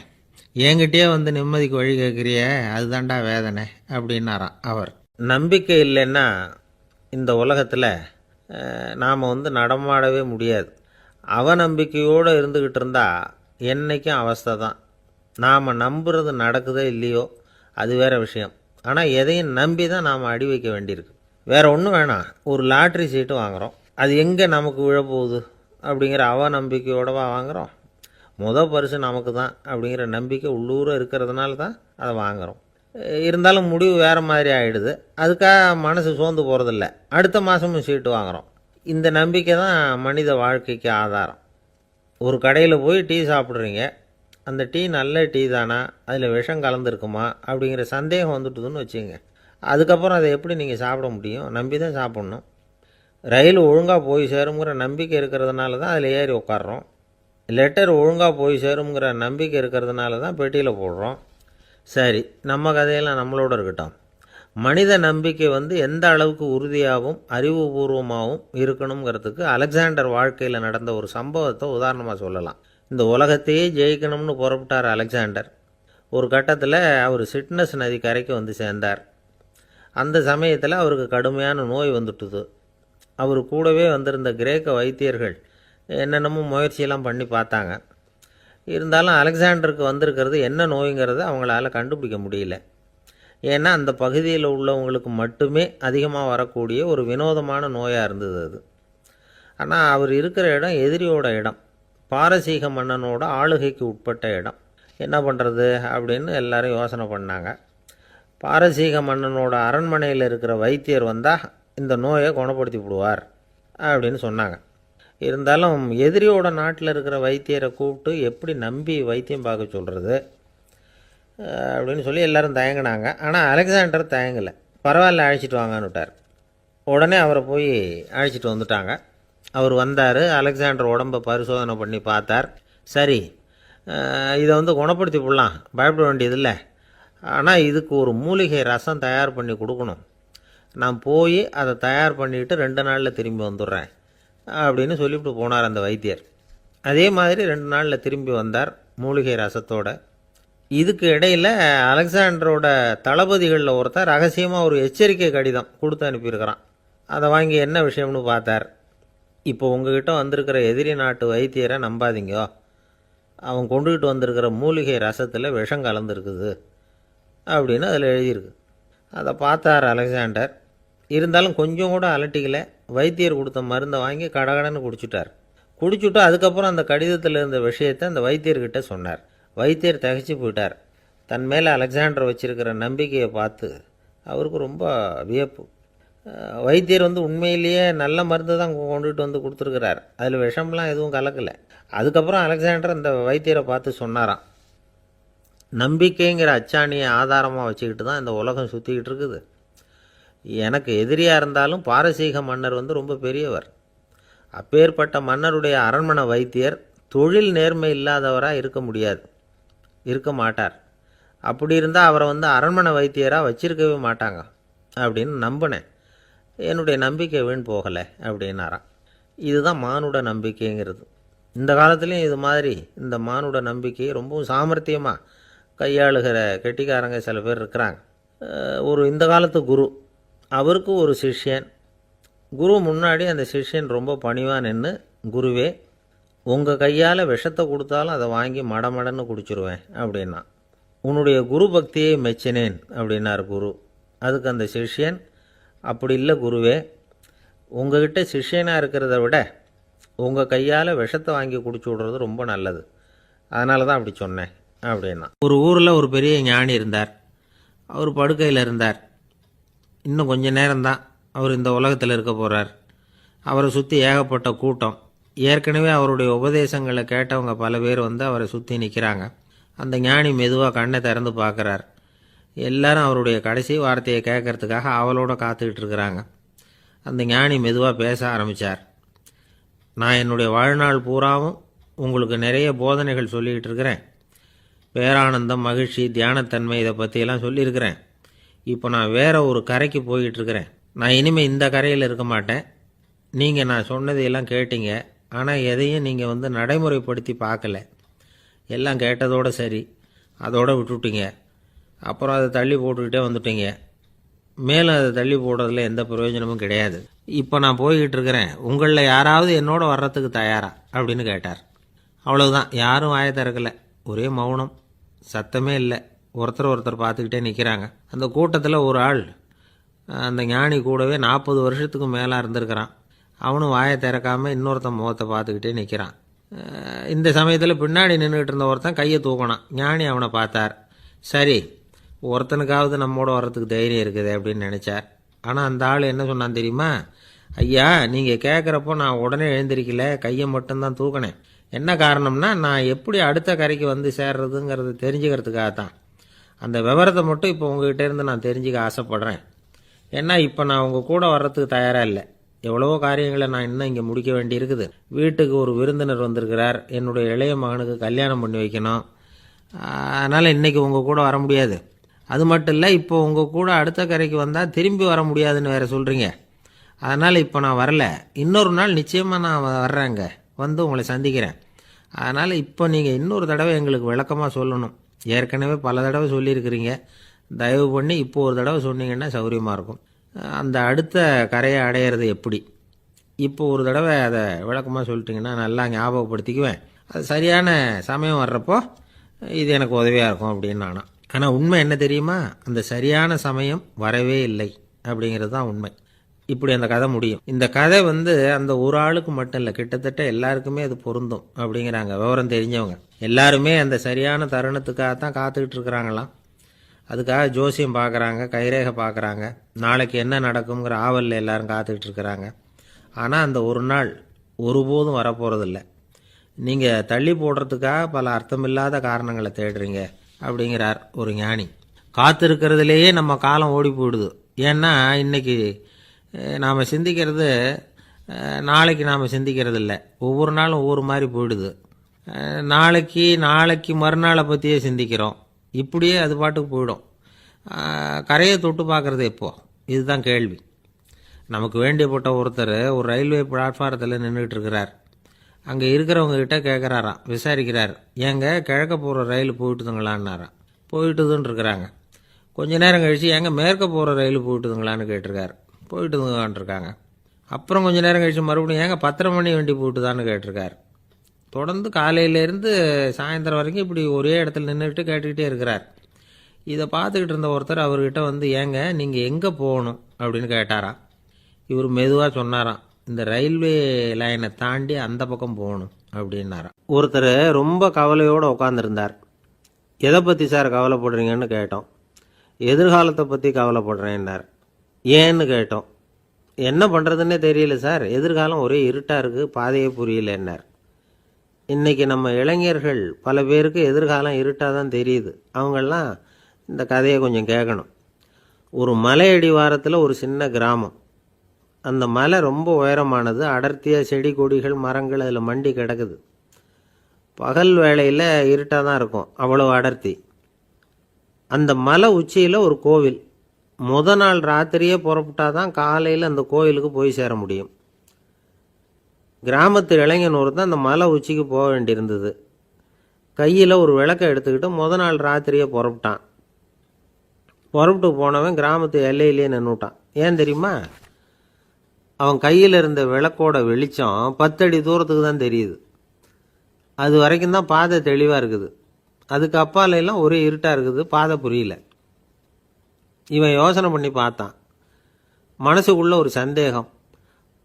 என்கிட்டயே வந்து நிம்மதிக்கு வழி கேட்குறியே, அதுதான்டா வேதனை அப்படின்னாராம் அவர். நம்பிக்கை இல்லைன்னா இந்த உலகத்தில் நாம் வந்து நடமாடவே முடியாது. அவநம்பிக்கையோடு இருந்துக்கிட்டு இருந்தால் என்றைக்கும் அவஸ்தை தான். நாம் நம்புறது நடக்குதோ இல்லையோ அது வேறு விஷயம். ஆனால் எதையும் நம்பி தான் நாம் அடி வைக்க வேண்டியிருக்கு. வேறு ஒன்றும் வேணாம், ஒரு லாட்ரி சீட்டு வாங்குகிறோம், அது எங்கே நமக்கு விழப்போகுது அப்படிங்கிற அவநம்பிக்கையோடவா வாங்குகிறோம். பரிசு நமக்கு தான் அப்படிங்கிற நம்பிக்கை உள்ளூர இருக்கிறதுனால தான் அதை வாங்குகிறோம். இருந்தாலும் முடிவு வேறு மாதிரி ஆகிடுது, அதுக்காக மனசு சோர்ந்து போகிறதில்ல, அடுத்த மாதமும் சீட்டு வாங்குகிறோம். இந்த நம்பிக்கை தான் மனித வாழ்க்கைக்கு ஆதாரம். ஒரு கடையில் போய் டீ சாப்பிட்றீங்க, அந்த டீ நல்ல டீ தானா, அதில் விஷம் கலந்துருக்குமா அப்படிங்கிற சந்தேகம் வந்துட்டுதுன்னு வச்சுங்க. அதுக்கப்புறம் அதை எப்படி நீங்கள் சாப்பிட முடியும், நம்பி தான் சாப்பிட்ணும். ரயில் ஒழுங்காக போய் சேருங்கிற நம்பிக்கை இருக்கிறதுனால தான் அதில் ஏறி உட்காடுறோம். லெட்டர் ஒழுங்காக போய் சேருங்கிற நம்பிக்கை இருக்கிறதுனால தான் பெட்டியில் போடுறோம். சரி, நம்ம கதையெல்லாம் நம்மளோட இருக்கட்டும். மனித நம்பிக்கை வந்து எந்த அளவுக்கு உறுதியாகவும் அறிவுபூர்வமாகவும் இருக்கணுங்கிறதுக்கு அலெக்சாண்டர் வாழ்க்கையில் நடந்த ஒரு சம்பவத்தை உதாரணமாக சொல்லலாம். இந்த உலகத்தையே ஜெயிக்கணும்னு புறப்பட்டார் அலெக்சாண்டர். ஒரு கட்டத்தில் அவர் சிட்னஸ் நதி கரைக்கு வந்து சேர்ந்தார். அந்த சமயத்தில் அவருக்கு கடுமையான நோய் வந்துட்டுது. அவர் கூடவே வந்திருந்த கிரேக்க வைத்தியர்கள் என்னென்னமோ முயற்சியெல்லாம் பண்ணி பார்த்தாங்க. இருந்தாலும் அலெக்சாண்டருக்கு வந்திருக்கிறது என்ன நோய்ங்கிறத அவங்களால கண்டுபிடிக்க முடியல. ஏன்னா அந்த பகுதியில் உள்ளவங்களுக்கு மட்டுமே அதிகமாக வரக்கூடிய ஒரு வினோதமான நோயாக இருந்தது அது. ஆனால் அவர் இருக்கிற இடம் எதிரியோட இடம், பாரசீக மன்னனோட ஆளுகைக்கு உட்பட்ட இடம். என்ன பண்ணுறது அப்படின்னு எல்லாரும் யோசனை பண்ணாங்க. பாரசீக மன்னனோட அரண்மனையில் இருக்கிற வைத்தியர் வந்தால் இந்த நோயை குணப்படுத்தி விடுவார் அப்படின்னு சொன்னாங்க. இருந்தாலும் எதிரியோட நாட்டில் இருக்கிற வைத்தியரை கூப்பிட்டு எப்படி நம்பி வைத்தியம் பார்க்க சொல்கிறது அப்படின்னு சொல்லி எல்லோரும் தயங்கினாங்க. ஆனால் அலெக்சாண்டர் தயங்கலை. பரவாயில்ல, அழைச்சிட்டு வாங்கன்னு விட்டார். உடனே அவரை போய் அழைச்சிட்டு வந்துட்டாங்க. அவர் வந்தார். அலெக்சாண்டர் உடம்பை பரிசோதனை பண்ணி பார்த்தார். சரி, இதை குணப்படுத்தி விடலாம், பயப்பட வேண்டியதில்லை. ஆனால் இதுக்கு ஒரு மூலிகை ரசம் தயார் பண்ணி கொடுக்கணும். நான் போய் அதை தயார் பண்ணிவிட்டு 2 நாளில் திரும்பி வந்துடுறேன் அப்படின்னு சொல்லிவிட்டு போனார் அந்த வைத்தியர். அதே மாதிரி 2 நாளில் திரும்பி வந்தார் மூலிகை ரசத்தோட. இதுக்கு இடையில் அலெக்சாண்டரோட தளபதிகளில் ஒருத்தர் ரகசியமாக ஒரு எச்சரிக்கை கடிதம் கொடுத்து அனுப்பியிருக்கிறான். அதை வாங்கி என்ன விஷயம்னு பார்த்தார். இப்போ உங்ககிட்ட வந்திருக்கிற எதிரி நாட்டு வைத்தியரை நம்பாதீங்கோ, அவன் கொண்டுகிட்டு வந்திருக்கிற மூலிகை ரசத்தில் விஷம் கலந்துருக்குது அப்படின்னு அதில் எழுதியிருக்கு. அதை பார்த்தார் அலெக்சாண்டர். இருந்தாலும் கொஞ்சம் கூட அலட்டிக்கலை. வைத்தியர் கொடுத்த மருந்தை வாங்கி கடகடன்னு குடிச்சிட்டார். குடிச்சுட்டு அதுக்கப்புறம் அந்த கடிதத்தில் இருந்த விஷயத்தை அந்த வைத்தியர்கிட்ட சொன்னார். வைத்தியர் திகைச்சு போயிட்டார். தன் மேலே அலெக்சாண்டர் வச்சிருக்கிற நம்பிக்கையை பார்த்து அவருக்கு ரொம்ப வியப்பு. வைத்தியர் உண்மையிலேயே நல்ல மருந்து தான் கொண்டுகிட்டு கொடுத்துருக்கிறார், அதில் விஷம்லாம் எதுவும் கலக்கலை. அதுக்கப்புறம் அலெக்சாண்டர் அந்த வைத்தியரை பார்த்து சொன்னாராம், நம்பிக்கைங்கிற அச்சாணியை ஆதாரமாக வச்சுக்கிட்டு தான் இந்த உலகம் சுற்றிக்கிட்டு இருக்குது. எனக்கு எதிரியாக இருந்தாலும் பாரசீக மன்னர் ரொம்ப பெரியவர். அப்பேற்பட்ட மன்னருடைய அரண்மனை வைத்தியர் தொழில் நேர்மை இல்லாதவராக இருக்க மாட்டார். அப்படி இருந்தால் அவரை அரண்மனை வைத்தியராக வச்சிருக்கவே மாட்டாங்க அப்படின்னு நம்பினேன். என்னுடைய நம்பிக்கை வீண் போகலை அப்படின்னாராம். இதுதான் மானுட நம்பிக்கைங்கிறது. இந்த காலத்துலேயும் இது மாதிரி இந்த மானுட நம்பிக்கையை ரொம்பவும் சாமர்த்தியமாக கையாளுகிற கெட்டிக்காரங்க சில பேர் இருக்கிறாங்க. இந்த காலத்து குரு, அவருக்கு ஒரு சிஷ்யன். குரு முன்னாடி அந்த சிஷ்யன் ரொம்ப பணிவாக நின்று, குருவே, உங்கள் கையால் விஷத்தை கொடுத்தாலும் அதை வாங்கி மடமடன்னு குடிச்சிருவேன் அப்படின்னா. உன்னுடைய குரு பக்தியை மெச்சினேன் அப்படின்னார் குரு. அதுக்கு அந்த சிஷ்யன், அப்படி இல்லை குருவே, உங்ககிட்ட சிஷ்யனாக இருக்கிறத விட உங்கள் கையால் விஷத்தை வாங்கி குடிச்சு விடுறது ரொம்ப நல்லது, அதனால தான் அப்படி சொன்னேன் அப்படின்னா. ஒரு ஊரில் ஒரு பெரிய ஞானி இருந்தார். அவர் படுக்கையில் இருந்தார். இன்னும் கொஞ்ச நேரம்தான் அவர் இந்த உலகத்தில் இருக்க போகிறார். அவரை சுற்றி ஏகப்பட்ட கூட்டம். ஏற்கனவே அவருடைய உபதேசங்களை கேட்டவங்க பல பேர் அவரை சுற்றி நிற்கிறாங்க. அந்த ஞானி மெதுவாக கண்ணை திறந்து பார்க்குறார். எல்லாரும் அவருடைய கடைசி வார்த்தையை கேட்கறதுக்காக அவளோட காத்துக்கிட்டு இருக்கிறாங்க. அந்த ஞானி மெதுவாக பேச ஆரம்பித்தார். நான் என்னுடைய வாழ்நாள் பூராவும் உங்களுக்கு நிறைய போதனைகள் சொல்லிக்கிட்டு இருக்கிறேன். பேரானந்தம், மகிழ்ச்சி, தியானத்தன்மை, இதை பற்றியெல்லாம் சொல்லியிருக்கிறேன். இப்போ நான் வேறு ஒரு கரைக்கு போய்கிட்டுருக்கிறேன். நான் இனிமேல் இந்த கரையில் இருக்க மாட்டேன். நீங்கள் நான் சொன்னதையெல்லாம் கேட்டீங்க, ஆனால் எதையும் நீங்கள் நடைமுறைப்படுத்தி பார்க்கல. எல்லாம் கேட்டதோடு சரி, அதோடு விட்டுவிட்டீங்க. அப்புறம் அதை தள்ளி போட்டுக்கிட்டே வந்துட்டீங்க. மேலும் அதை தள்ளி போடுறதுல எந்த பிரயோஜனமும் கிடையாது. இப்போ நான் போய்கிட்டு இருக்கிறேன். உங்களில் யாராவது என்னோட வர்றதுக்கு தயாரா அப்படின்னு கேட்டார். அவ்வளவுதான். யாரும் வாயை திறக்கலை. ஒரே மௌனம், சத்தமே இல்லை. ஒருத்தர் பார்த்துக்கிட்டே நிற்கிறாங்க. அந்த கூட்டத்தில் ஒரு ஆள் அந்த ஞானி கூடவே 40 வருஷத்துக்கு மேலே இருந்திருக்கிறான். அவனும் வாயை திறக்காமல் இன்னொருத்தன் முகத்தை பார்த்துக்கிட்டே நிற்கிறான். இந்த சமயத்தில் பின்னாடி நின்றுக்கிட்டு இருந்த ஒருத்தன் கையை தூக்கினான். ஞானி அவனை பார்த்தார். சரி, ஒருத்தனுக்காவது நம்மோட வர்றதுக்கு தைரியம் இருக்குது அப்படின்னு நினச்சார். ஆனால் அந்த ஆள் என்ன சொன்னான் தெரியுமா? ஐயா, நீங்கள் கேட்குறப்போ நான் உடனே எழுந்திருக்கல, கையை மட்டும்தான் தூக்கினேன். என்ன காரணம்னா, நான் எப்படி அடுத்த கரைக்கு சேர்றதுங்கிறது தெரிஞ்சுக்கிறதுக்காகத்தான். அந்த விவரத்தை மட்டும் இப்போ உங்ககிட்ட இருந்து நான் தெரிஞ்சுக்க ஆசைப்பட்றேன். ஏன்னா இப்போ நான் உங்கள் கூட வர்றதுக்கு தயாராக இல்லை. எவ்வளவோ காரியங்களை நான் இன்னும் இங்கே முடிக்க வேண்டி இருக்குது. வீட்டுக்கு ஒரு விருந்தினர் வந்திருக்கிறார். என்னுடைய இளைய மகனுக்கு கல்யாணம் பண்ணி வைக்கணும். அதனால் இன்றைக்கி உங்கள் கூட வர முடியாது. அது மட்டும் இல்லை, இப்போ உங்கள் கூட அடுத்த கரைக்கு வந்தால் திரும்பி வர முடியாதுன்னு வேறு சொல்கிறீங்க. அதனால் இப்போ நான் வரல. இன்னொரு நாள் நிச்சயமாக நான் வர்றேங்க, உங்களை சந்திக்கிறேன். அதனால் இப்போ நீங்கள் இன்னொரு தடவை எங்களுக்கு விளக்கமாக சொல்லணும். ஏற்கனவே பல தடவை சொல்லியிருக்கிறீங்க. தயவு பண்ணி இப்போ ஒரு தடவை சொன்னீங்கன்னா சௌகரியமாக இருக்கும். அந்த அடுத்த கரையை அடையிறது எப்படி? இப்போ ஒரு தடவை அதை விளக்கமாக சொல்லிட்டிங்கன்னா நல்லா ஞாபகப்படுத்திக்குவேன். அது சரியான சமயம் வர்றப்போ இது எனக்கு உதவியாக இருக்கும் அப்படின்னு நானா. ஆனால் உண்மை என்ன தெரியுமா? அந்த சரியான சமயம் வரவே இல்லை அப்படிங்கிறது தான் உண்மை. இப்படி அந்த கதை முடியும். இந்த கதை அந்த ஒரு ஆளுக்கு மட்டும் இல்லை, கிட்டத்தட்ட எல்லாருக்குமே அது பொருந்தும் அப்படிங்கிறாங்க விவரம் தெரிஞ்சவங்க. எல்லாருமே அந்த சரியான தருணத்துக்காகத்தான் காத்துக்கிட்டு இருக்கிறாங்களாம். அதுக்காக ஜோசியம் பார்க்குறாங்க, கைரேகை பார்க்குறாங்க, நாளைக்கு என்ன நடக்குங்கிற ஆவலில் எல்லாரும் காத்துக்கிட்டு இருக்கிறாங்க. ஆனால் அந்த ஒரு நாள் ஒருபோதும் வரப்போகிறதில்ல. நீங்கள் தள்ளி போடுறதுக்காக பல அர்த்தமில்லாத காரணங்களை தேடுறீங்க அப்படிங்கிறார் ஒரு ஞானி. காத்திருக்கிறதுலேயே நம்ம காலம் ஓடி போயிடுது. ஏன்னா இன்றைக்கி நாம் சிந்திக்கிறது நாளைக்கு நாம் சிந்திக்கிறது இல்லை. ஒவ்வொரு நாளும் ஒவ்வொரு மாதிரி போயிடுது. நாளைக்கு மறுநாளை பற்றியே சிந்திக்கிறோம். இப்படியே அது பாட்டுக்கு போயிடும். கரையை தொட்டு பார்க்குறது எப்போ? இதுதான் கேள்வி. நமக்கு வேண்டியப்பட்ட ஒருத்தர் ஒரு ரயில்வே பிளாட்ஃபாரத்தில் நின்றுட்டு இருக்கிறார். அங்கே இருக்கிறவங்ககிட்ட கேட்குறாராம், விசாரிக்கிறார். ஏங்க கிழக்க போகிற ரயில் போயிட்டுதுங்களான்னாராம். போயிட்டுதுன்னு இருக்கிறாங்க. கொஞ்ச நேரம் கழித்து ஏங்க மேற்க போகிற ரயில் போயிட்டுதுங்களான்னு கேட்டிருக்காரு. போயிட்டுதுங்களான் இருக்காங்க. அப்புறம் கொஞ்சம் நேரம் கழித்து மறுபடியும் ஏங்க 10:30 மணி வண்டி போயிட்டுதான்னு கேட்டிருக்காரு. தொடர்ந்து காலையிலேருந்து சாயந்தரம் வரைக்கும் இப்படி ஒரே இடத்துல நின்றுட்டு கேட்டுக்கிட்டே இருக்கிறார். இதை பார்த்துக்கிட்டு இருந்த ஒருத்தர் அவர்கிட்ட வந்து, ஏங்க நீங்கள் எங்கே போகணும் அப்படின்னு கேட்டாராம். இவர் மெதுவாக சொன்னாராம், இந்த ரயில்வே லைனை தாண்டி அந்த பக்கம் போகணும் அப்படின்னாராம். ஒருத்தர் ரொம்ப கவலையோடு உட்காந்துருந்தார். எதை பற்றி சார் கவலைப்படுறீங்கன்னு கேட்டோம். எதிர்காலத்தை பற்றி கவலைப்படுறேன்னார். ஏன்னு கேட்டோம். என்ன பண்ணுறதுன்னே தெரியல சார், எதிர்காலம் ஒரே இருட்டாக இருக்குது, பாதையே புரியலன்னார். இன்றைக்கி நம்ம இளைஞர்கள் பல பேருக்கு எதிர்காலம் இருட்டாக தான் தெரியுது. அவங்கெல்லாம் இந்த கதையை கொஞ்சம் கேட்கணும். ஒரு மலை அடிவாரத்தில் ஒரு சின்ன கிராமம். அந்த மலை ரொம்ப உயரமானது. அடர்த்தியாக செடி கொடிகள் மரங்கள் அதில் மண்டி கிடக்குது. பகல் வேளையில் இருட்டாக தான் இருக்கும், அவ்வளோ அடர்த்தி. அந்த மலை உச்சியில் ஒரு கோவில். நாள் ராத்திரியே புறப்பட்டால் தான் காலையில் அந்த கோவிலுக்கு போய் சேர முடியும். கிராமத்து இளைஞன் ஒருத்தன் அந்த மலை உச்சிக்கு போக வேண்டியிருந்தது. கையில் ஒரு விளக்கை எடுத்துக்கிட்டு நாள் ராத்திரியே புறப்பட்டான். புறப்பட்டு போனவன் கிராமத்து எல்லையிலேயே நின்றுட்டான். ஏன் தெரியுமா? அவன் கையில் இருந்த விளக்கோட வெளிச்சம் 10 அடி தூரத்துக்கு தான் தெரியுது. அது வரைக்கும் தான் பாதை தெளிவாக இருக்குது. அதுக்கு அப்பாலெல்லாம் ஒரே இருட்டாக இருக்குது, பாதை புரியல. இவன் யோசனை பண்ணி பார்த்தான். மனசுக்குள்ள ஒரு சந்தேகம்.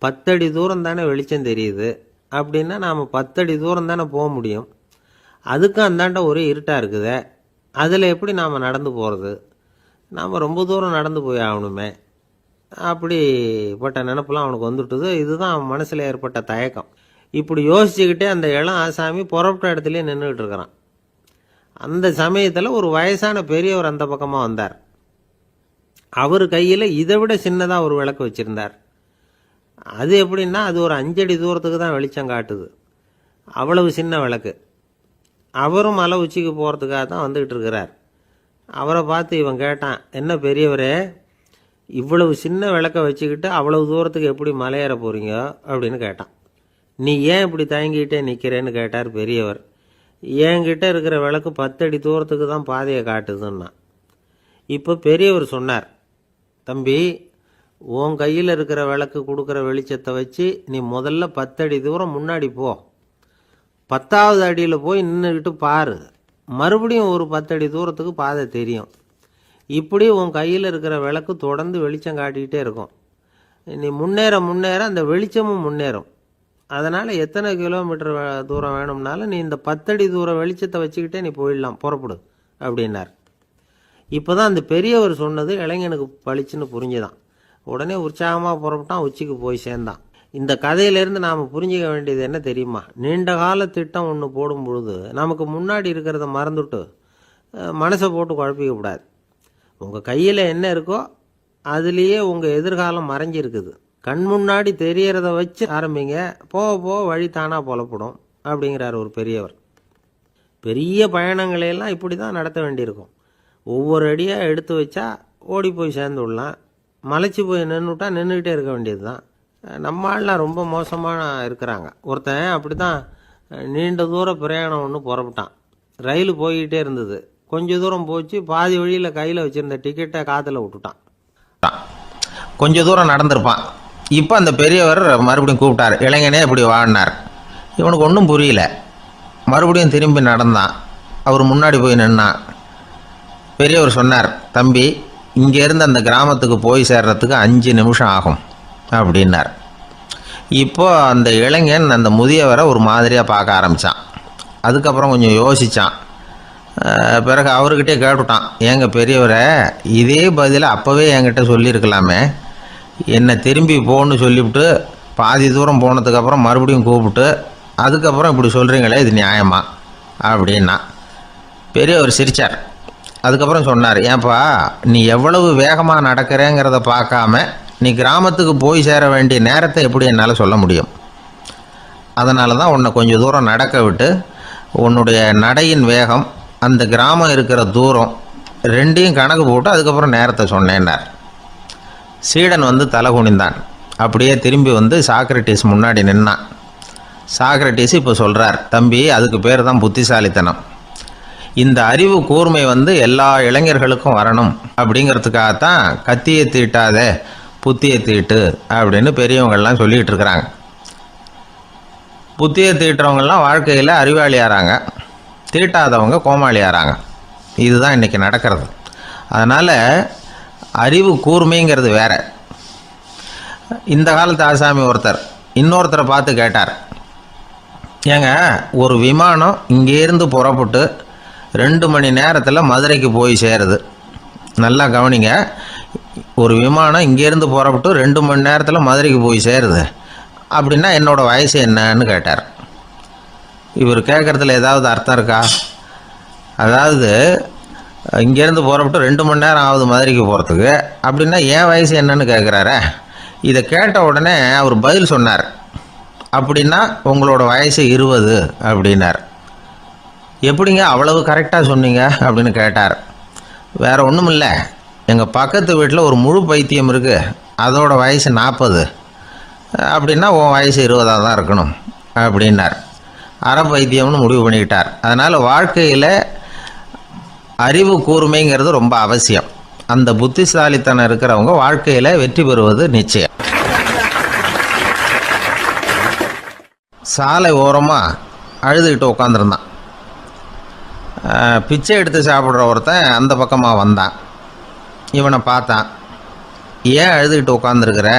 10 அடி தூரம் தானே வெளிச்சம் தெரியுது, அப்படின்னா நாம் 10 அடி தூரம் தானே போக முடியும். அதுக்கும் அந்தாண்ட ஒரே இருட்டாக இருக்குதே, அதில் எப்படி நாம் நடந்து போகிறது? நாம் ரொம்ப தூரம் நடந்து போய் ஆகணுமே. அப்படிப்பட்ட நினப்பெல்லாம் அவனுக்கு வந்துட்டுது. இதுதான் அவன் மனசில் ஏற்பட்ட தயக்கம். இப்படி யோசிச்சுக்கிட்டே அந்த இளம் ஆசாமி புறப்பட்ட இடத்துலையே நின்றுக்கிட்டு இருக்கிறான். அந்த சமயத்தில் ஒரு வயசான பெரியவர் அந்த பக்கமாக வந்தார். அவர் கையில் இதை விட சின்னதாக ஒரு விளக்கு வச்சுருந்தார். அது எப்படின்னா அது ஒரு 5 அடி தூரத்துக்கு தான் வெளிச்சம் காட்டுது. அவ்வளவு சின்ன விளக்கு. அவரும் மலை உச்சிக்கு போகிறதுக்காக தான் வந்துக்கிட்டு இருக்கிறார். அவரை பார்த்து இவன் கேட்டான், என்ன பெரியவரே, இவ்வளவு சின்ன விளக்கை வச்சுக்கிட்டு அவ்வளவு தூரத்துக்கு எப்படி மலையேற போகிறீங்க அப்படின்னு கேட்டான். நீ ஏன் இப்படி தயங்கிக்கிட்டே நிற்கிறேன்னு கேட்டார் பெரியவர். என்கிட்ட இருக்கிற விளக்கு 10 அடி தூரத்துக்கு தான் பாதையை காட்டுதுன்னா. இப்போ பெரியவர் சொன்னார், தம்பி, உன் கையில் இருக்கிற விளக்கு கொடுக்குற வெளிச்சத்தை வச்சு நீ முதல்ல 10 அடி தூரம் முன்னாடி போ. 10வது அடியில் போய் நின்றுக்கிட்டு பாரு. மறுபடியும் ஒரு 10 அடி தூரத்துக்கு பாதை தெரியும். இப்படி உன் கையில் இருக்கிற விளக்கு தொடர்ந்து வெளிச்சம் காட்டிக்கிட்டே இருக்கும். நீ முன்னேற முன்னேற அந்த வெளிச்சமும் முன்னேறும். அதனால் எத்தனை கிலோமீட்டர் தூரம் வேணும்னாலும் நீ இந்த 10 அடி தூரம் வெளிச்சத்தை வச்சுக்கிட்டே நீ போயிடலாம், புறப்படு அப்படின்னார். இப்போ தான் அந்த பெரியவர் சொன்னது இளைஞனுக்கு பளிச்சுன்னு புரிஞ்சுதான். உடனே உற்சாகமாக புறப்பட்டான், உச்சிக்கு போய் சேர்ந்தான். இந்த கதையிலேருந்து நாம் புரிஞ்சிக்க வேண்டியது என்ன தெரியுமா? நீண்ட கால திட்டம் ஒன்று போடும் பொழுது நமக்கு முன்னாடி இருக்கிறத மறந்துட்டு மனசை போட்டு குழப்பிக்கக்கூடாது. உங்கள் கையில் என்ன இருக்கோ அதுலேயே உங்கள் எதிர்காலம் மறைஞ்சிருக்குது. கண் முன்னாடி தெரியறத வச்சு ஆரம்பிங்க, போக போக வழி தானாக புலப்படும் அப்படிங்கிறார் ஒரு பெரியவர். பெரிய பயணங்களையெல்லாம் இப்படி தான் நடத்த வேண்டியிருக்கும். ஒவ்வொரு அடியாக எடுத்து வச்சா ஓடி போய் சேர்ந்து விடலாம். மலைச்சி போய் நின்றுட்டா நின்றுக்கிட்டே இருக்க வேண்டியது தான். நம்ம ஆள்லாம் ரொம்ப மோசமான இருக்கிறாங்க. ஒருத்தன் அப்படி தான் நீண்ட தூர பிரயாணம் ஒன்று புறப்பட்டான். ரயில் போய்கிட்டே இருந்தது. கொஞ்சம் தூரம் போச்சு, பாதி வழியில் கையில் வச்சுருந்த டிக்கெட்டை காற்றுல விட்டுட்டான். கொஞ்சம் தூரம் நடந்திருப்பான். இப்போ அந்த பெரியவர் மறுபடியும் கூப்பிட்டார், இளைஞனே இப்படி வாடினார். இவனுக்கு ஒன்றும் புரியல. மறுபடியும் திரும்பி நடந்தான். அவர் முன்னாடி போய் நின்னான். பெரியவர் சொன்னார், தம்பி, இங்கேருந்து அந்த கிராமத்துக்கு போய் சேர்றதுக்கு 5 நிமிஷம் ஆகும் அப்படின்னார். இப்போ அந்த இளைஞன் அந்த முதியவரை ஒரு மாதிரியாக பார்க்க ஆரம்பித்தான். அதுக்கப்புறம் கொஞ்சம் யோசித்தான். பிறகு அவர்கிட்டே கேட்டுட்டான், ஏங்க பெரியவரை, இதே பதிலை அப்போவே என்கிட்ட சொல்லியிருக்கலாமே. என்னை திரும்பி போன்னு சொல்லிவிட்டு பாதி தூரம் போனதுக்கப்புறம் மறுபடியும் கூப்பிட்டு அதுக்கப்புறம் இப்படி சொல்கிறீங்களே இது நியாயமா அப்படின்னா பெரியவர் சிரித்தார். அதுக்கப்புறம் சொன்னார், ஏன்பா நீ எவ்வளவு வேகமாக நடக்கிறேங்கிறத பார்க்காம நீ கிராமத்துக்கு போய் சேர வேண்டிய நேரத்தை எப்படி என்னால் சொல்ல முடியும்? அதனால தான் உன்னை கொஞ்சம் தூரம் நடக்க விட்டு உன்னுடைய நடையின் வேகம், அந்த கிராமம் இருக்கிற தூரம் ரெண்டையும் கணக்கு போட்டு அதுக்கப்புறம் நேரத்தை சொன்னேன்னார். சீடன் வந்து தலை குனிந்தான். அப்படியே திரும்பி வந்து சாக்ரட்டிஸ் முன்னாடி நின்னான். சாக்ரட்டிஸ் இப்போ சொல்கிறார், தம்பி அதுக்கு பேர் தான் புத்திசாலித்தனம். இந்த அறிவு கூர்மை வந்து எல்லா இளைஞர்களுக்கும் வரணும் அப்படிங்கிறதுக்காகத்தான் கத்தியை தீட்டாதே புத்தியை தீட்டு அப்படின்னு பெரியவங்கள்லாம் சொல்லிகிட்டு இருக்கிறாங்க. புத்தியை தீட்டுறவங்கெல்லாம் வாழ்க்கையில் அறிவாளியாகிறாங்க, தீட்டாதவங்க கோமாளியாகிறாங்க. இதுதான் இன்றைக்கி நடக்கிறது. அதனால் அறிவு கூர்மைங்கிறது வேற. இந்த காலத்து ஆசாமி ஒருத்தர் இன்னொருத்தரை பார்த்து கேட்டார், ஏங்க ஒரு விமானம் இங்கேருந்து புறப்பட்டு 2 மணி நேரத்தில் மதுரைக்கு போய் சேருது. நல்லா கவனிங்க, ஒரு விமானம் இங்கேருந்து புறப்பட்டு 2 மணி நேரத்தில் மதுரைக்கு போய் சேருது அப்படின்னா என்னோடய வயசு என்னன்னு கேட்டார். இவர் கேட்குறதுல ஏதாவது அர்த்தம் இருக்கா? அதாவது இங்கேருந்து புறப்பட்டு 2 மணி நேரம் ஆகுது மதுரைக்கு போகிறதுக்கு அப்படின்னா என் வயசு என்னன்னு கேட்குறாரே. இதை கேட்ட உடனே அவர் பதில் சொன்னார், அப்படின்னா உங்களோட வயசு 20 அப்படின்னார். எப்படிங்க அவ்வளவு கரெக்டாக சொன்னீங்க அப்படின்னு கேட்டார். வேறு ஒன்றும் இல்லை, எங்கள் பக்கத்து வீட்டில் ஒரு முழு பைத்தியம் இருக்குது, அதோட வயசு 40 அப்படின்னா உன் வயசு 20 தான் இருக்கணும் அப்படின்னார். அரை பைத்தியம்னு முடிவு பண்ணிக்கிட்டார். அதனால் வாழ்க்கையில் அறிவு கூர்மைங்கிறது ரொம்ப அவசியம். அந்த புத்திசாலித்தனம் இருக்கிறவங்க வாழ்க்கையில் வெற்றி பெறுவது நிச்சயம். சாலை ஓரமாக அழுதுகிட்டு உட்காந்துருந்தான். பிச்சை எடுத்து சாப்பிட்ற ஒருத்தன் அந்த பக்கமாக வந்தான். இவனை பார்த்தான். ஏன் அழுதுகிட்டு உட்காந்துருக்கிற,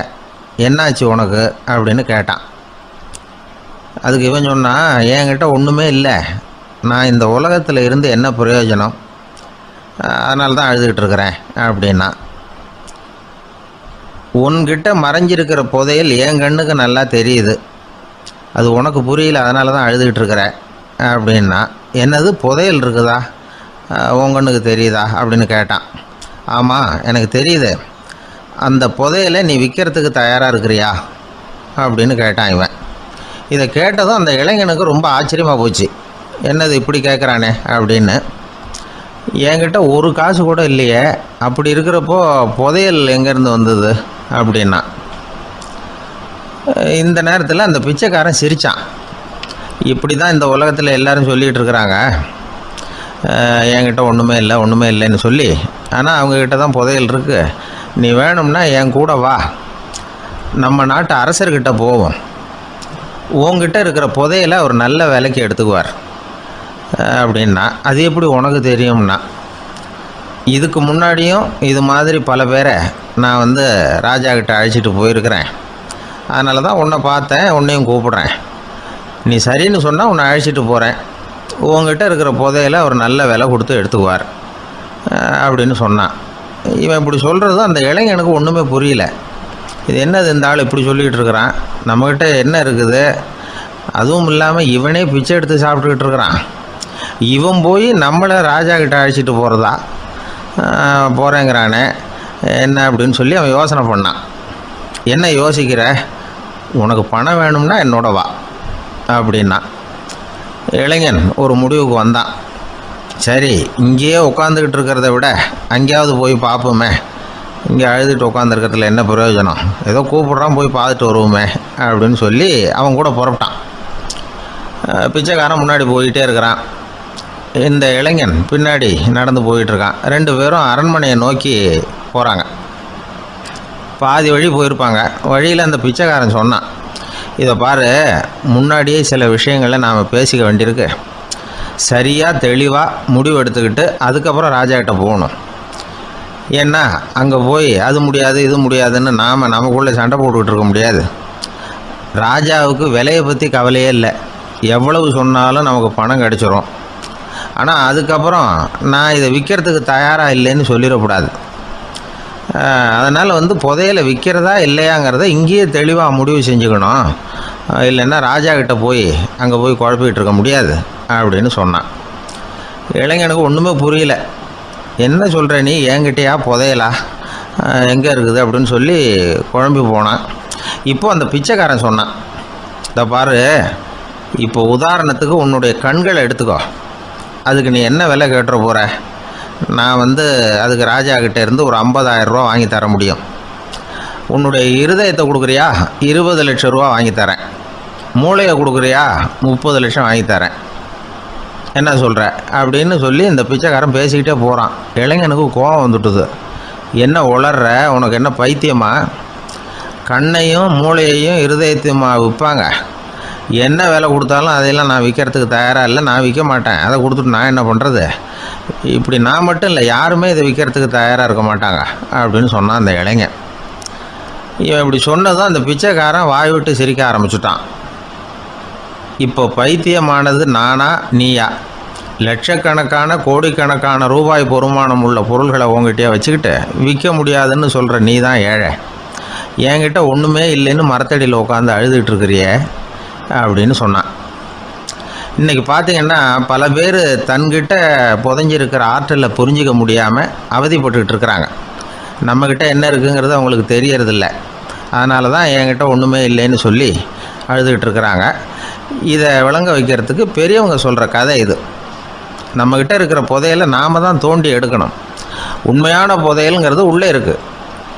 என்னாச்சு உனக்கு அப்படின்னு கேட்டான். அதுக்கு இவன் சொன்னான், என்கிட்ட ஒன்றுமே இல்லை, நான் இந்த உலகத்தில் இருந்து என்ன பிரயோஜனம், அதனால தான் அழுதுகிட்டு இருக்கிறேன் அப்படின்னா. உன்கிட்ட மறைஞ்சிருக்கிற புதையல் என் கண்ணுக்கு நல்லா தெரியுது, அது உனக்கு புரியல, அதனால தான் அழுதுகிட்டு இருக்கிற அப்படின்னா. என்னது புதையல் இருக்குதா, உன் கண்ணுக்கு தெரியுதா அப்படின்னு கேட்டான். ஆமாம் எனக்கு தெரியுது, அந்த புதையலை நீ விற்கிறதுக்கு தயாராக இருக்கிறியா அப்படின்னு கேட்டான் இவன். இதை கேட்டதும் அந்த இளைஞனுக்கு ரொம்ப ஆச்சரியமாக போச்சு. என்னது இப்படி கேட்குறானே அப்படின்னு. என்கிட்ட ஒரு காசு கூட இல்லையே, அப்படி இருக்கிறப்போ புதையல் எங்கேருந்து வந்தது அப்படின்னா. இந்த நேரத்தில் அந்த பிச்சைக்காரன் சிரித்தான். இப்படி தான் இந்த உலகத்தில் எல்லோரும் சொல்லிகிட்டு இருக்கிறாங்க, என்கிட்ட ஒன்றுமே இல்லை ஒன்றுமே இல்லைன்னு சொல்லி. ஆனால் அவங்கக்கிட்ட தான் புதையல் இருக்குது, நீ வேணும்னா என் கூட வா, நம்ம நாட்டு அரசர்கிட்ட போவோம், உங்ககிட்ட இருக்கிற புதையலை அவர் நல்ல விலைக்கு எடுத்துக்குவார் அப்படின்னா. அது எப்படி உனக்கு தெரியும்னா, இதுக்கு முன்னாடியும் இது மாதிரி பல பேரை நான் வந்து ராஜா கிட்ட அழைச்சிட்டு போயிருக்கிறேன், அதனால தான் உன்னை பார்த்தேன், உன்னையும் கூப்பிட்றேன், நீ சரின்னு சொன்னால் உன்னை அழைச்சிட்டு போகிறேன், உங்ககிட்ட இருக்கிற புதையலை அவர் நல்ல விலை கொடுத்து எடுத்துக்குவார் அப்படின்னு சொன்னான். இவன் இப்படி சொல்கிறது அந்த இளைஞனுக்கு ஒன்றுமே புரியல. இது என்னது இந்த ஆள் இப்படி சொல்லிகிட்டு இருக்கிறான், நம்மக்கிட்ட என்ன இருக்குது, அதுவும் இல்லாமல் இவனே பிச்சை எடுத்து சாப்பிட்டுக்கிட்டு இருக்கிறான், இவன் போய் நம்மளை ராஜா கிட்ட அழைச்சிட்டு போகிறதா போகிறேங்கிறானே என்ன அப்படின்னு சொல்லி அவன் யோசனை பண்ணான். என்ன யோசிக்கிற, உனக்கு பணம் வேணும்னா என்னோட வா அப்படின்னா. இளைஞன் ஒரு முடிவுக்கு வந்தான். சரி, இங்கேயே உட்காந்துக்கிட்டு இருக்கிறத விட அங்கேயாவது போய் பார்ப்போமே, இங்கே அழுதுகிட்டு உட்காந்துருக்கிறதுல என்ன பிரயோஜனம், ஏதோ கூப்பிட்றான் போய் பார்த்துட்டு வருவோமே அப்படின்னு சொல்லி அவன் கூட புறப்பட்டான். பிச்சைக்காரன் முன்னாடி போயிட்டே இருக்கிறான், இந்த இளைஞன் பின்னாடி நடந்து போயிட்டுருக்கான். 2 பேரும் அரண்மனையை நோக்கி போகிறாங்க. பாதி வழி போயிருப்பாங்க. வழியில் அந்த பிச்சைக்காரன் சொன்னான், இதை பாரு, முன்னாடியே சில விஷயங்களை நாம் பேசிக்க வேண்டியிருக்கு, சரியாக தெளிவாக முடிவு எடுத்துக்கிட்டு அதுக்கப்புறம் ராஜாக்கிட்ட போகணும். ஏன்னா அங்கே போய் அது முடியாது இது முடியாதுன்னு நாம் நமக்குள்ளே சண்டை போட்டுக்கிட்டு இருக்க முடியாது. ராஜாவுக்கு விலையை பற்றி கவலையே இல்லை, எவ்வளவு சொன்னாலும் நமக்கு பணம் கிடச்சிரும். ஆனால் அதுக்கப்புறம் நான் இதை விற்கிறதுக்கு தயாராக இல்லைன்னு சொல்லிடக்கூடாது. அதனால் புதையலை விற்கிறதா இல்லையாங்கிறத இங்கேயே தெளிவாக முடிவு செஞ்சுக்கணும். இல்லைன்னா ராஜா கிட்ட போய் அங்கே போய் குழப்பிக்கிட்டு இருக்க முடியாது அப்படின்னு சொன்னான். இளைஞனுக்கு ஒன்றுமே புரியல. என்ன சொல்கிற நீ, என்கிட்டயா புதையலா, எங்கே இருக்குது அப்படின்னு சொல்லி குழம்பி போனான். இப்போ அந்த பிச்சைக்காரன் சொன்னான், இதை பாரு, இப்போ உதாரணத்துக்கு உன்னுடைய கண்களை எடுத்துக்கோ, அதுக்கு நீ என்ன விலை கேட்டுற போகிற? நான் அதுக்கு ராஜா கிட்டே இருந்து ஒரு 50,000 ரூபா வாங்கி தர முடியும். உன்னுடைய இருதயத்தை கொடுக்குறியா, 20 லட்சம் ரூபா வாங்கி தரேன். மூளையை கொடுக்குறியா, 30 லட்சம் வாங்கி தரேன். என்ன சொல்கிற அப்படின்னு சொல்லி இந்த பிச்சைக்காரன் பேசிக்கிட்டே போகிறான். இளைஞனுக்கு கோபம் வந்துட்டுது. என்ன உளர்ற, உனக்கு என்ன பைத்தியமா? கண்ணையும் மூளையையும் இருதயத்தையுமா விற்பாங்க? என்ன விலை கொடுத்தாலும் அதையெல்லாம் நான் விற்கிறதுக்கு தயாராக இல்லை, நான் விற்க மாட்டேன். அதை கொடுத்துட்டு நான் என்ன பண்ணுறது? இப்படி நான் மட்டும் இல்லை, யாருமே இதை விற்கிறதுக்கு தயாராக இருக்க மாட்டாங்க அப்படின்னு சொன்னான் அந்த இளைஞன். இவன் இப்படி சொன்னதும் அந்த பிச்சைக்காரன் வாய் விட்டு சிரிக்க ஆரம்பிச்சுட்டான். இப்போ பைத்தியமானது நானா நீயா? லட்சக்கணக்கான கோடிக்கணக்கான ரூபாய் பொறுமானம் உள்ள பொருள்களை உங்ககிட்டயே வச்சுக்கிட்டு விற்க முடியாதுன்னு சொல்கிற நீ தான் ஏழை. என்கிட்ட ஒன்றுமே இல்லைன்னு மரத்தடியில் உட்காந்து அழுதுகிட்டு இருக்கிறியே அப்படின்னு சொன்னான். இன்றைக்கி பார்த்திங்கன்னா பல பேர் தன்கிட்ட புதைஞ்சிருக்கிற ஆற்றலை புரிஞ்சிக்க முடியாமல் அவதிப்பட்டுக்கிட்டு இருக்கிறாங்க. நம்மக்கிட்ட என்ன இருக்குங்கிறது அவங்களுக்கு தெரியறதில்ல. அதனால தான் என்கிட்ட ஒன்றுமே இல்லைன்னு சொல்லி அழுதுகிட்டு இருக்கிறாங்க. இதை விளங்க வைக்கிறதுக்கு பெரியவங்க சொல்கிற கதை இது. நம்மக்கிட்ட இருக்கிற புதையலை நாம் தான் தோண்டி எடுக்கணும். உண்மையான புதையலுங்கிறது உள்ளே இருக்குது.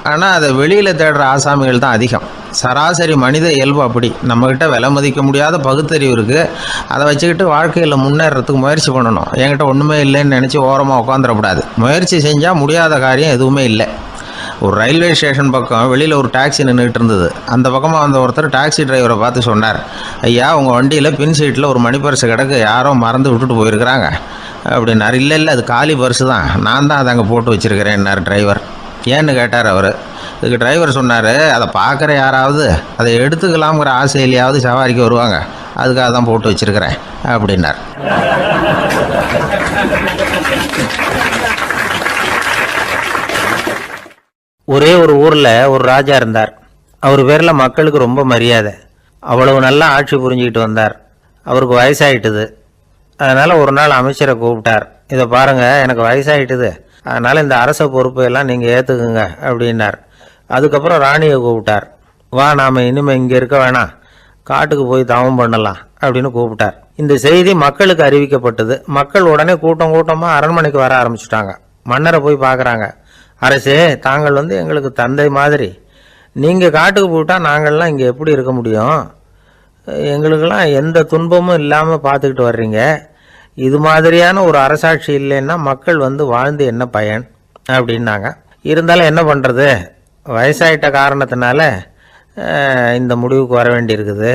ஆனால் அதை வெளியில் தேடுற ஆசாமிகள் தான் அதிகம். சராசரி மனித இயல்பு அப்படி. நம்மக்கிட்ட விலை மதிக்க முடியாத பகுத்தறிவு இருக்குது. அதை வச்சுக்கிட்டு வாழ்க்கையில் முன்னேறத்துக்கு முயற்சி பண்ணணும். என்கிட்ட ஒன்றுமே இல்லைன்னு நினச்சி ஓரமாக உட்காந்துடக்கூடாது. முயற்சி செஞ்சால் முடியாத காரியம் எதுவுமே இல்லை. ஒரு ரயில்வே ஸ்டேஷன் பக்கம் வெளியில் ஒரு டாக்ஸி நின்றுட்டு இருந்தது. அந்த பக்கமாக வந்த ஒருத்தர் டாக்ஸி டிரைவரை பார்த்து சொன்னார், ஐயா, உங்கள் வண்டியில் பின் சீட்டில் ஒரு மணி பர்ஸு கிடக்கு, யாரோ மறந்து விட்டுட்டு போயிருக்கிறாங்க அப்படின்னார். இல்லை அது காலி பர்ஸு தான், நான் தான் அதை அங்கே போட்டு வச்சுருக்கிறேன்னார் டிரைவர். ஏன்னு கேட்டார் அவர். இதுக்கு டிரைவர் சொன்னார், அதை பார்க்குற யாராவது அதை எடுத்துக்கலாம்ங்கிற ஆசையிலையாவது சவாரிக்கு வருவாங்க, அதுக்காக தான் போட்டு வச்சுருக்கிறேன் அப்படின்னார். ஒரே ஒரு ஊரில் ஒரு ராஜா இருந்தார். அவர் பேரில் மக்களுக்கு ரொம்ப மரியாதை. அவ்வளவு நல்லா ஆட்சி புரிஞ்சுக்கிட்டு வந்தார். அவருக்கு வயசாயிட்டுது. அதனால் ஒரு நாள் அமைச்சரை கூப்பிட்டார். இதை பாருங்கள், எனக்கு வயசாயிட்டுது, அதனால் இந்த அரச பொறுப்பையெல்லாம் நீங்கள் ஏற்றுக்குங்க அப்படின்னார். அதுக்கப்புறம் ராணியை கூப்பிட்டார். வா, நாம் இனிமேல் இங்கே இருக்க வேணாம், காட்டுக்கு போய் தவம் பண்ணலாம் அப்படின்னு கூப்பிட்டார். இந்த செய்தி மக்களுக்கு அறிவிக்கப்பட்டது. மக்கள் உடனே கூட்டம் கூட்டமாக அரண்மனைக்கு வர ஆரம்பிச்சுட்டாங்க. மன்னரை போய் பார்க்குறாங்க. அரசே, தாங்கள் எங்களுக்கு தந்தை மாதிரி. நீங்கள் காட்டுக்கு போயிட்டால் நாங்கள்லாம் இங்கே எப்படி இருக்க முடியும்? எங்களுக்கெல்லாம் எந்த துன்பமும் இல்லாமல் பார்த்துக்கிட்டு வர்றீங்க. இது மாதிரியான ஒரு அரசாட்சி இல்லைன்னா மக்கள் வாழ்ந்து என்ன பயன் அப்படின்னாங்க. இருந்தாலும் என்ன பண்ணுறது, வயசாயிட்ட காரணத்தினால இந்த முடிவுக்கு வர வேண்டியிருக்குது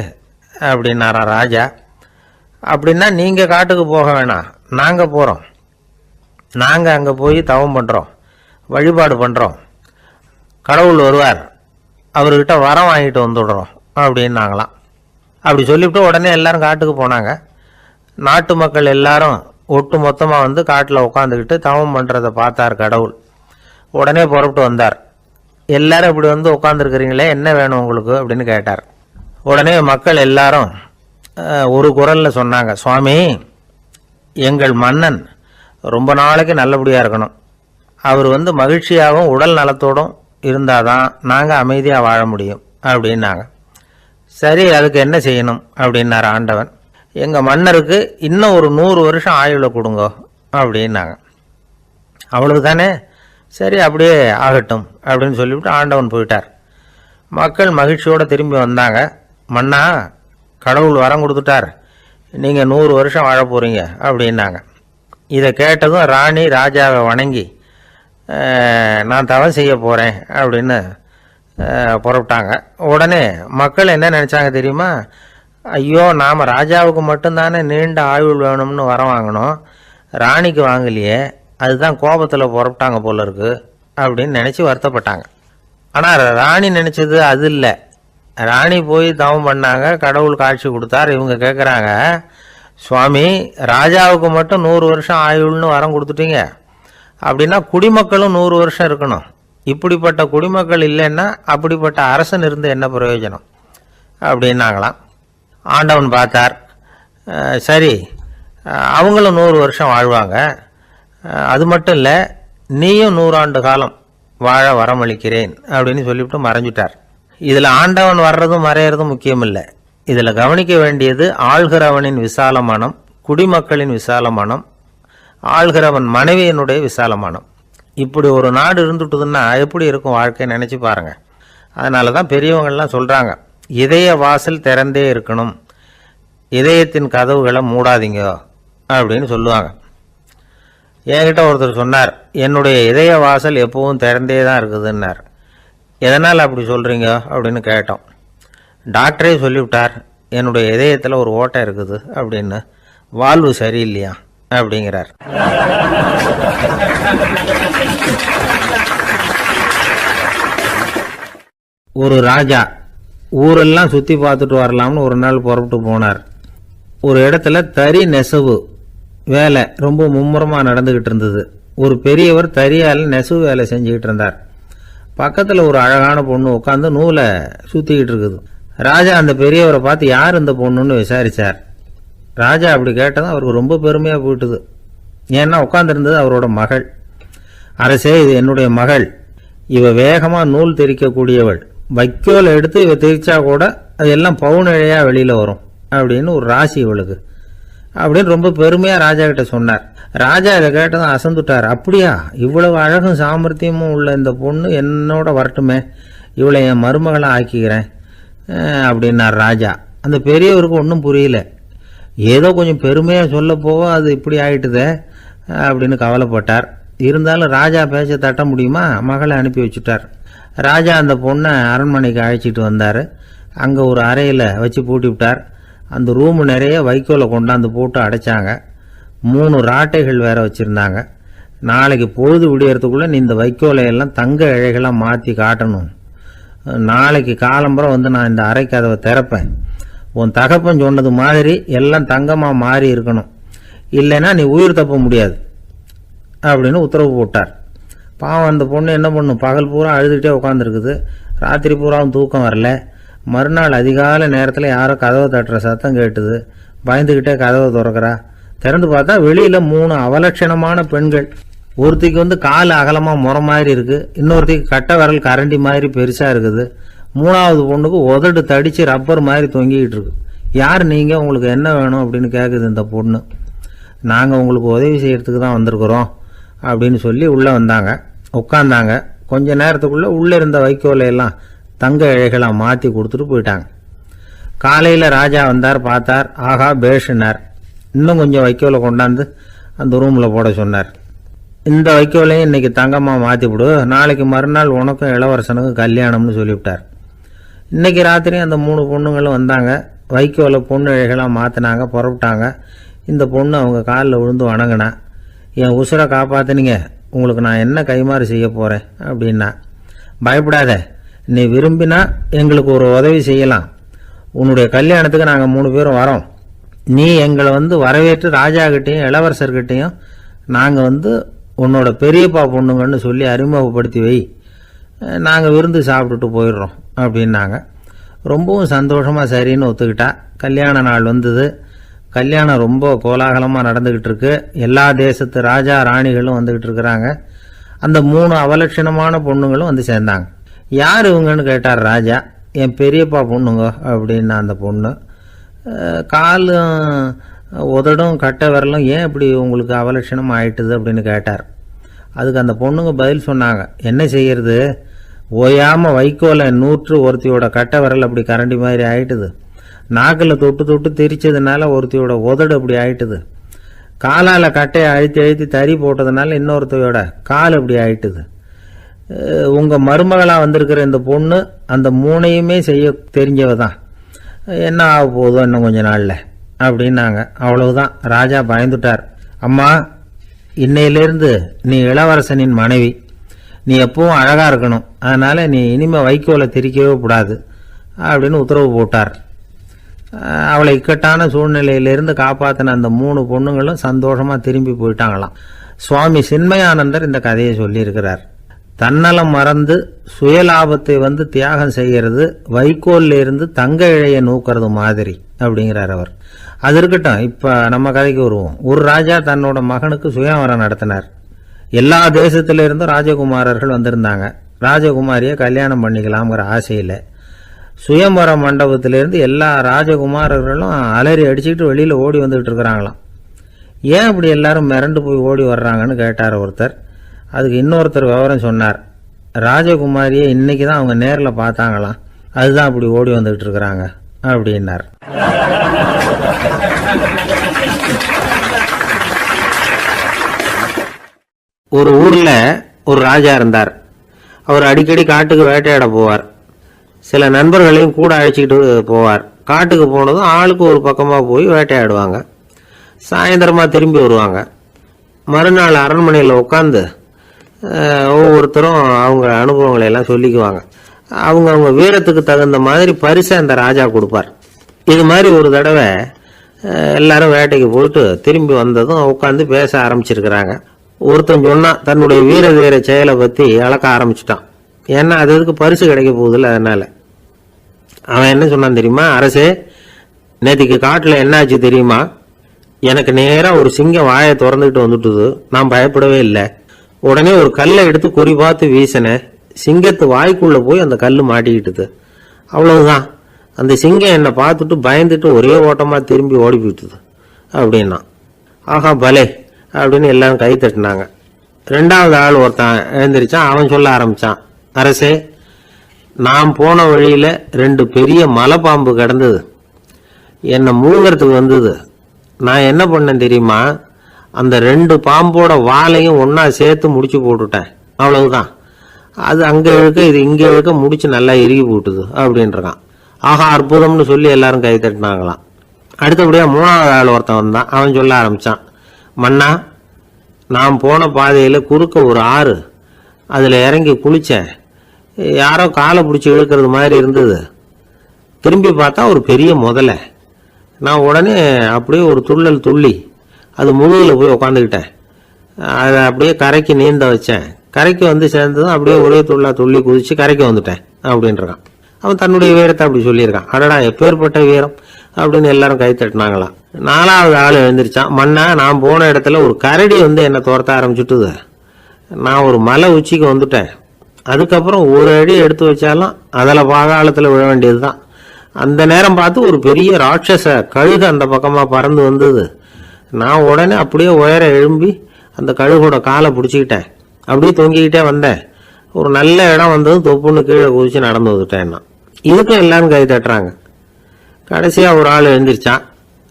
அப்படின்னாரா ராஜா. அப்படின்னா நீங்கள் காட்டுக்கு போக வேணாம், நாங்கள் போகிறோம். நாங்கள் அங்கே போய் தவம் பண்ணுறோம், வழிபாடு பண்ணுறோம். கடவுள் வருவார், அவர்கிட்ட வரம் வாங்கிட்டு வந்துடுறோம் அப்படின்னாங்களாம். அப்படி சொல்லிவிட்டு உடனே எல்லாரும் காட்டுக்கு போனாங்க. நாட்டு மக்கள் எல்லாரும் ஒட்டு மொத்தமாக காட்டில் உட்காந்துக்கிட்டு தவம் பண்ணுறதை பார்த்தார் கடவுள். உடனே புறப்பட்டு வந்தார். எல்லாரும் இப்படி உட்காந்துருக்கிறீங்களே, என்ன வேணும் உங்களுக்கு அப்படின்னு கேட்டார். உடனே மக்கள் எல்லாரும் ஒரு குரலில் சொன்னாங்க, சுவாமி, எங்கள் மன்னன் ரொம்ப நாளைக்கு நல்லபடியாக இருக்கணும். அவர் மகிழ்ச்சியாகவும் உடல் நலத்தோடும் இருந்தால் தான் நாங்கள் அமைதியாக வாழ முடியும் அப்படின்னாங்க. சரி, அதுக்கு என்ன செய்யணும் அப்படின்னார் ஆண்டவன். எங்கள் மன்னருக்கு இன்னும் ஒரு 100 வருஷம் ஆயுளை கொடுங்க அப்படின்னாங்க. அவ்வளவு தானே, சரி அப்படியே ஆகட்டும் அப்படின்னு சொல்லிவிட்டு ஆண்டவன் போயிட்டார். மக்கள் மகிழ்ச்சியோடு திரும்பி வந்தாங்க. மன்னா, கடவுள் வரம் கொடுத்துட்டார், நீங்கள் 100 வருஷம் வாழ போகிறீங்க அப்படின்னாங்க. இதை கேட்டதும் ராணி ராஜாவை வணங்கி, நான் தவம் செய்ய போகிறேன் அப்படின்னு புறப்பட்டாங்க. உடனே மக்கள் என்ன நினச்சாங்க தெரியுமா? ஐயோ, நாம் ராஜாவுக்கு மட்டும்தானே நீண்ட ஆயுள் வேணும்னு வரம் வாங்கினோம், ராணிக்கு வாங்கலையே, அதுதான் கோபத்தில் புறப்பட்டாங்க போல இருக்கு அப்படின்னு நினச்சி வருத்தப்பட்டாங்க. ஆனால் ராணி நினச்சது அது இல்லை. ராணி போய் தவம் பண்ணாங்க, கடவுள் காட்சி கொடுத்தார். இவங்க கேட்குறாங்க, சுவாமி, ராஜாவுக்கு மட்டும் 100 வருஷம் ஆயுள்னு வரம் கொடுத்துட்டீங்க, அப்படின்னா குடிமக்களும் 100 வருஷம் இருக்கணும், இப்படிப்பட்ட குடிமக்கள் இல்லைன்னா அப்படிப்பட்ட அரசன் இருந்து என்ன பிரயோஜனம் அப்படின்னாங்களாம். ஆண்டவன் பார்த்தார், சரி அவங்களும் 100 வருஷம் வாழ்வாங்க, அது மட்டும் இல்லை நீயும் 100 ஆண்டு காலம் வாழ வரமளிக்கிறேன் அப்படின்னு சொல்லிவிட்டு மறைஞ்சிட்டார். இதில் ஆண்டவன் வர்றதும் மறையிறதும் முக்கியம் இல்லை. இதில் கவனிக்க வேண்டியது ஆள்கிறவனின் விசால மனம், குடிமக்களின் விசால மனம், ஆள்கிறவன் மனைவியினுடைய விசால மனம். இப்படி ஒரு நாடு இருந்துட்டுதுன்னா எப்படி இருக்கும் வாழ்க்கை நினச்சி பாருங்கள். அதனால தான் பெரியவங்கள்லாம் சொல்கிறாங்க, இதய வாசல் திறந்தே இருக்கணும், இதயத்தின் கதவுகளை மூடாதீங்க அப்படின்னு சொல்லுவாங்க. என்கிட்ட ஒருத்தர் சொன்னார், என்னுடைய இதய வாசல் எப்பவும் திறந்தே தான் இருக்குதுன்னார். எதனால் அப்படி சொல்கிறீங்க அப்படின்னு கேட்டோம். டாக்டரே சொல்லிவிட்டார், என்னுடைய இதயத்தில் ஒரு ஓட்டை இருக்குது அப்படின்னு, வால்வு சரியில்லையா அப்படிங்கிறார். ஒரு ராஜா ஊரெல்லாம் சுற்றி பார்த்துட்டு வரலாம்னு ஒரு நாள் புறப்பட்டு போனார். ஒரு இடத்துல தறி நெசவு வேலை ரொம்ப மும்முரமாக நடந்துக்கிட்டு இருந்தது. ஒரு பெரியவர் தறியால் நெசவு வேலை செஞ்சுக்கிட்டு இருந்தார். பக்கத்தில் ஒரு அழகான பொண்ணு உட்காந்து நூலை சுற்றிக்கிட்டு இருக்குது. ராஜா அந்த பெரியவரை பார்த்து யார் இந்த பொண்ணுன்னு விசாரித்தார். ராஜா அப்படி கேட்டதும் அவருக்கு ரொம்ப பெருமையாக போயிட்டுது. ஏன்னா உட்காந்துருந்தது அவரோட மகள். அரசே, இது என்னுடைய மகள், இவ வேகமாக நூல் திரிக்கக்கூடியவள், வைக்கோல் எடுத்து இவ திரிச்சா கூட அது எல்லாம் பவுனிழையாக வெளியில் வரும் அப்படின்னு ஒரு ராசி இவளுக்கு அப்படின்னு ரொம்ப பெருமையாக ராஜா கிட்ட சொன்னார். ராஜா இதை கேட்டதும் அசந்துட்டார். அப்படியா, இவ்வளவு அழகும் சாமர்த்தியமும் உள்ள இந்த பொண்ணு என்னோட வரட்டுமே, இவளை என் மருமகளை ஆக்கிக்கிறேன் அப்படின்னார் ராஜா. அந்த பெரியவருக்கு ஒன்றும் புரியல. ஏதோ கொஞ்சம் பெருமையாக சொல்ல போக அது இப்படி ஆயிட்டுதே அப்படின்னு கவலைப்பட்டார். இருந்தாலும் ராஜா பேச்ச தட்ட முடியுமா, மகளை அனுப்பி வச்சுட்டார். ராஜா அந்த பொண்ணை அரண்மனைக்கு அழைச்சிட்டு வந்தார். அங்கே ஒரு அறையில் வச்சு பூட்டி விட்டார். அந்த ரூமு நிறைய வைக்கோலை கொண்டாந்து போட்டு அடைச்சாங்க. 3 ராட்டைகள் வேற வச்சுருந்தாங்க. நாளைக்கு பொழுது விடியறதுக்குள்ளே நீ இந்த வைக்கோலை எல்லாம் தங்க இழைகளாக மாற்றி காட்டணும். நாளைக்கு காலம்பரம் வந்து நான் இந்த அறை கதவை திறப்பேன். உன் தகப்பன் சொன்னது மாதிரி எல்லாம் தங்கமாக மாறி இருக்கணும், இல்லைன்னா நீ உயிர் தப்ப முடியாது அப்படின்னு உத்தரவு போட்டார். பாவம் அந்த பொண்ணு என்ன பண்ணும், பகல் பூரா அழுதுகிட்டே உட்காந்துருக்குது. ராத்திரி பூராவும் தூக்கம் வரல. மறுநாள் அதிகாலை நேரத்தில் யாரோ கதவை தட்டுற சத்தம் கேட்டுது. பயந்துக்கிட்டே கதவை திறக்கிறா. திறந்து பார்த்தா வெளியில் 3 அவலட்சணமான பெண்கள். ஒருத்திக்கு வந்து கால் அகலமாக முறை மாதிரி இருக்குது, இன்னொருத்திக்கு கட்டை விரல் கரண்டி மாதிரி பெருசாக இருக்குது, 3ஆவது பொண்ணுக்கு உதடு தடித்து ரப்பர் மாதிரி தொங்கிக்கிட்டு இருக்கு. யார் நீங்கள், உங்களுக்கு என்ன வேணும் அப்படின்னு கேட்குது இந்த பொண்ணு. நாங்கள் உங்களுக்கு உதவி செய்கிறதுக்கு தான் வந்திருக்கிறோம் அப்படின்னு சொல்லி உள்ளே வந்தாங்க. உட்காந்தாங்க. கொஞ்ச நேரத்துக்குள்ளே உள்ளே இருந்த வைக்கோலையெல்லாம் தங்க இழைகளாக மாற்றி கொடுத்துட்டு போயிட்டாங்க. காலையில் ராஜா வந்தார், பார்த்தார். ஆகா பேஷுனார். இன்னும் கொஞ்சம் வைக்கோலை கொண்டாந்து அந்த ரூமில் போட சொன்னார். இந்த வைக்கோலையும் இன்னைக்கு தங்கமாக மாற்றி விடு, நாளைக்கு மறுநாள் உனக்கும் இளவரசனுக்கும் கல்யாணம்னு சொல்லிவிட்டார். இன்னைக்கு ராத்திரி அந்த 3 பொண்ணுங்களும் வந்தாங்க. வைக்கோலை பொண்ணு இழைகளாக மாற்றினாங்க, புறப்பட்டாங்க. இந்த பொண்ணு அவங்க காலில் விழுந்து வணங்கினா. என் உசுரை காப்பாற்றினீங்க, உங்களுக்கு நான் என்ன கைமாறு செய்ய போகிறேன் அப்படின்னா. பயப்படாத, நீ விரும்பினா எங்களுக்கு ஒரு உதவி செய்யலாம். உன்னுடைய கல்யாணத்துக்கு நாங்கள் 3 பேரும் வரோம். நீ எங்களை வந்து வரவேற்று ராஜாக்கிட்டையும் இளவரசர்கிட்டையும் நாங்கள் உன்னோட பெரியப்பா பொண்ணுங்கன்னு சொல்லி அறிமுகப்படுத்தி வை, நாங்கள் விருந்து சாப்பிட்டுட்டு போயிடுறோம் அப்படின்னாங்க. ரொம்பவும் சந்தோஷமாக சரின்னு ஒத்துக்கிட்டா. கல்யாண நாள் வந்தது. கல்யாணம் ரொம்ப கோலாகலமாக நடந்துக்கிட்டு இருக்கு. எல்லா தேசத்து ராஜா ராணிகளும் வந்துக்கிட்டு இருக்கிறாங்க. அந்த 3 அவலட்சணமான பொண்ணுங்களும் வந்து சேர்ந்தாங்க. யார் இவங்கன்னு கேட்டார் ராஜா. என் பெரியப்பா பொண்ணுங்க அப்படின்னா அந்த பொண்ணு. காலும் உதடும் கட்டை விரலும் ஏன் இப்படி உங்களுக்கு அவலட்சணம் ஆயிட்டுது அப்படின்னு கேட்டார். அதுக்கு அந்த பொண்ணுங்க பதில் சொன்னாங்க. என்ன செய்யறது, ஓயாமல் வைக்கோலை நூற்று ஒருத்தியோட கட்டை விரல் அப்படி கரண்டி மாதிரி ஆயிட்டுது, நாக்கில் தொட்டு தொட்டு திரிச்சதுனால ஒருத்தியோட உதடு அப்படி ஆயிட்டுது, காலால் கட்டையை அழுத்தி அழுத்தி தறி போட்டதுனால இன்னொருத்தையோட கால் அப்படி ஆயிட்டுது. உங்கள் மருமகளாக வந்திருக்கிற இந்த பொண்ணு அந்த 3ஐயுமே செய்ய தெரிஞ்சவ தான். என்ன ஆக போதோ இன்னும் கொஞ்ச நாளில் அப்படின்னாங்க. அவ்வளவுதான். ராஜா பயந்துட்டார். அம்மா, இன்னையிலேருந்து நீ இளவரசனின் மனைவி, நீ எப்பவும் அழகாக இருக்கணும், அதனால் நீ இனிமேல் வைக்கோலை திரிக்கவே கூடாது அப்படின்னு உத்தரவு போட்டார். அவளை இக்கட்டான சூழ்நிலையிலிருந்து காப்பாற்றின அந்த 3 பொண்ணுங்களும் சந்தோஷமாக திரும்பி போயிட்டாங்களாம். சுவாமி சின்மயானந்தர் இந்த கதையை சொல்லியிருக்கிறார். தன்னலம் மறந்து சுயலாபத்தை தியாகம் செய்கிறது வைக்கோல்ல இருந்து தங்க இழைய நூக்கிறது மாதிரி அப்படிங்கிறார் அவர். அது இருக்கட்டும், இப்ப நம்ம கதைக்கு வருவோம். ஒரு ராஜா தன்னோட மகனுக்கு சுயவரம் நடத்தினார். எல்லா தேசத்தில இருந்தும் ராஜகுமாரர்கள் வந்திருந்தாங்க. ராஜகுமாரியை கல்யாணம் பண்ணிக்கலாம்ங்கிற ஆசையில சுயம்பர மண்டபத்திலிருந்து எல்லா ராஜகுமாரர்களும் அலறி அடிச்சுக்கிட்டு வெளியில ஓடி வந்துகிட்டு இருக்கிறாங்களாம். ஏன் அப்படி எல்லாரும் மிரண்டு போய் ஓடி வர்றாங்கன்னு கேட்டார் ஒருத்தர். அதுக்கு இன்னொருத்தர் விவரம் சொன்னார். ராஜகுமாரியை இன்னைக்கு தான் அவங்க நேரில் பார்த்தாங்களாம், அதுதான் அப்படி ஓடி வந்துகிட்டு இருக்கிறாங்க அப்படின்னார். ஒரு ஊர்ல ஒரு ராஜா இருந்தார். அவர் அடிக்கடி காட்டுக்கு வேட்டையாட போவார். சில நண்பர்களையும் கூட அழைச்சிக்கிட்டு போவார். காட்டுக்கு போனதும் ஆளுக்கு ஒரு பக்கமா போய் வேட்டையாடுவாங்க. சாயந்தரமா திரும்பி வருவாங்க. மறுநாள் அரண்மனையில் உட்காந்து ஒவ்வொருத்தரும் அவங்க அனுபவங்களை எல்லாம் சொல்லிக்குவாங்க. அவங்க வீரத்துக்கு தகுந்த மாதிரி பரிசை அந்த ராஜா கொடுப்பார். இது மாதிரி ஒரு தடவை எல்லாரும் வேட்டைக்கு போயிட்டு திரும்பி வந்ததும் உட்காந்து பேச ஆரம்பிச்சிருக்கிறாங்க. ஒருத்தன் சொன்னா தன்னுடைய வீர தீர செயலை பத்தி அளக்க ஆரம்பிச்சுட்டான். ஏன்னா அது எதுக்கு பரிசு கிடைக்க போகுதுல்ல, அதனால. அவன் என்ன சொன்னான் தெரியுமா? அரசே, நேற்றுக்கு காட்டுல என்னாச்சு தெரியுமா? எனக்கு நேரா ஒரு சிங்கம் வாயை திறந்துகிட்டு வந்துட்டுது. நான் பயப்படவே இல்லை. உடனே ஒரு கல்லை எடுத்து குறி பார்த்து வீசினேன். சிங்கத்து வாய்க்குள்ள போய் அந்த கல் மாட்டிக்கிட்டுது. அவ்வளவுதான். அந்த சிங்கம் என்னை பார்த்துட்டு பயந்துட்டு ஒரே ஓட்டமா திரும்பி ஓடி போயிட்டுது அப்படின்னா. ஆஹா பலே அப்படின்னு எல்லாரும் கை தட்டினாங்க. ரெண்டாவது ஆள் ஒருத்தன் எழுந்திரிச்சான். அவன் சொல்ல ஆரம்பிச்சான். அரசே, நான் போன வழியில 2 பெரிய மலைப்பாம்பு கிடந்தது. என்னை முழுங்கிறதுக்கு வந்தது. நான் என்ன பண்ணேன் தெரியுமா? அந்த 2 பாம்போட வாலையும் ஒன்னா சேர்த்து முடிச்சு போட்டுட்டேன். அவ்வளவுதான். அது அங்க இழுக்க இது இங்க இழுக்க முடிச்சு நல்லா இறுகி போட்டுது அப்படின்றான். ஆஹா அற்புதம்னு சொல்லி எல்லாரும் கை தட்டினாங்களாம். அடுத்தபடியா 3வது ஆள் ஒருத்தன் வந்தான். அவன் சொல்ல ஆரம்பிச்சான். மன்னா, நான் போன பாதையில குறுக்க ஒரு ஆறு, அதுல இறங்கி குளிச்சேன். யாரோ காலை பிடிச்சி இழுக்கிறது மாதிரி இருந்தது. திரும்பி பார்த்தா ஒரு பெரிய முதலை. நான் உடனே அப்படியே ஒரு துள்ளல் துள்ளி அது முழுகில் போய் உக்காந்துக்கிட்டேன். அதை அப்படியே கரைக்கு நீந்த வச்சேன். கரைக்கு வந்து சேர்ந்ததும் அப்படியே ஒரே துள்ளி குதிச்சு கரைக்கு வந்துட்டேன் அப்படின்றான். அவன் தன்னுடைய வீரத்தை அப்படி சொல்லியிருக்கான். அடடா எப்பேற்பட்ட வீரம் அப்படின்னு எல்லாரும் கை தட்டினாங்களாம். 4வது ஆள் எழுந்திரிச்சான். மன்னா, நான் போன இடத்துல ஒரு கரடி என்னை துரத்த ஆரம்பிச்சுட்டுது. நான் ஒரு மலை உச்சிக்கு வந்துட்டேன். அதுக்கப்புறம் ஒரு அடி எடுத்து வச்சாலும் அதில் பாதாளத்தில் விழ வேண்டியதுதான். அந்த நேரம் பார்த்து ஒரு பெரிய ராட்சச கழுகு அந்த பக்கமாக பறந்து வந்தது. நான் உடனே அப்படியே உயர எழும்பி அந்த கழுகோட காலை பிடிச்சிக்கிட்டேன். அப்படியே தொங்கிக்கிட்டே வந்தேன். ஒரு நல்ல இடம் வந்ததும் தொப்புன்னு கீழே குதிச்சு நடந்து வந்துட்டேன். இதுக்கும் எல்லாரும் கை தட்டுறாங்க. கடைசியா ஒரு ஆள் எழுந்திரிச்சான்.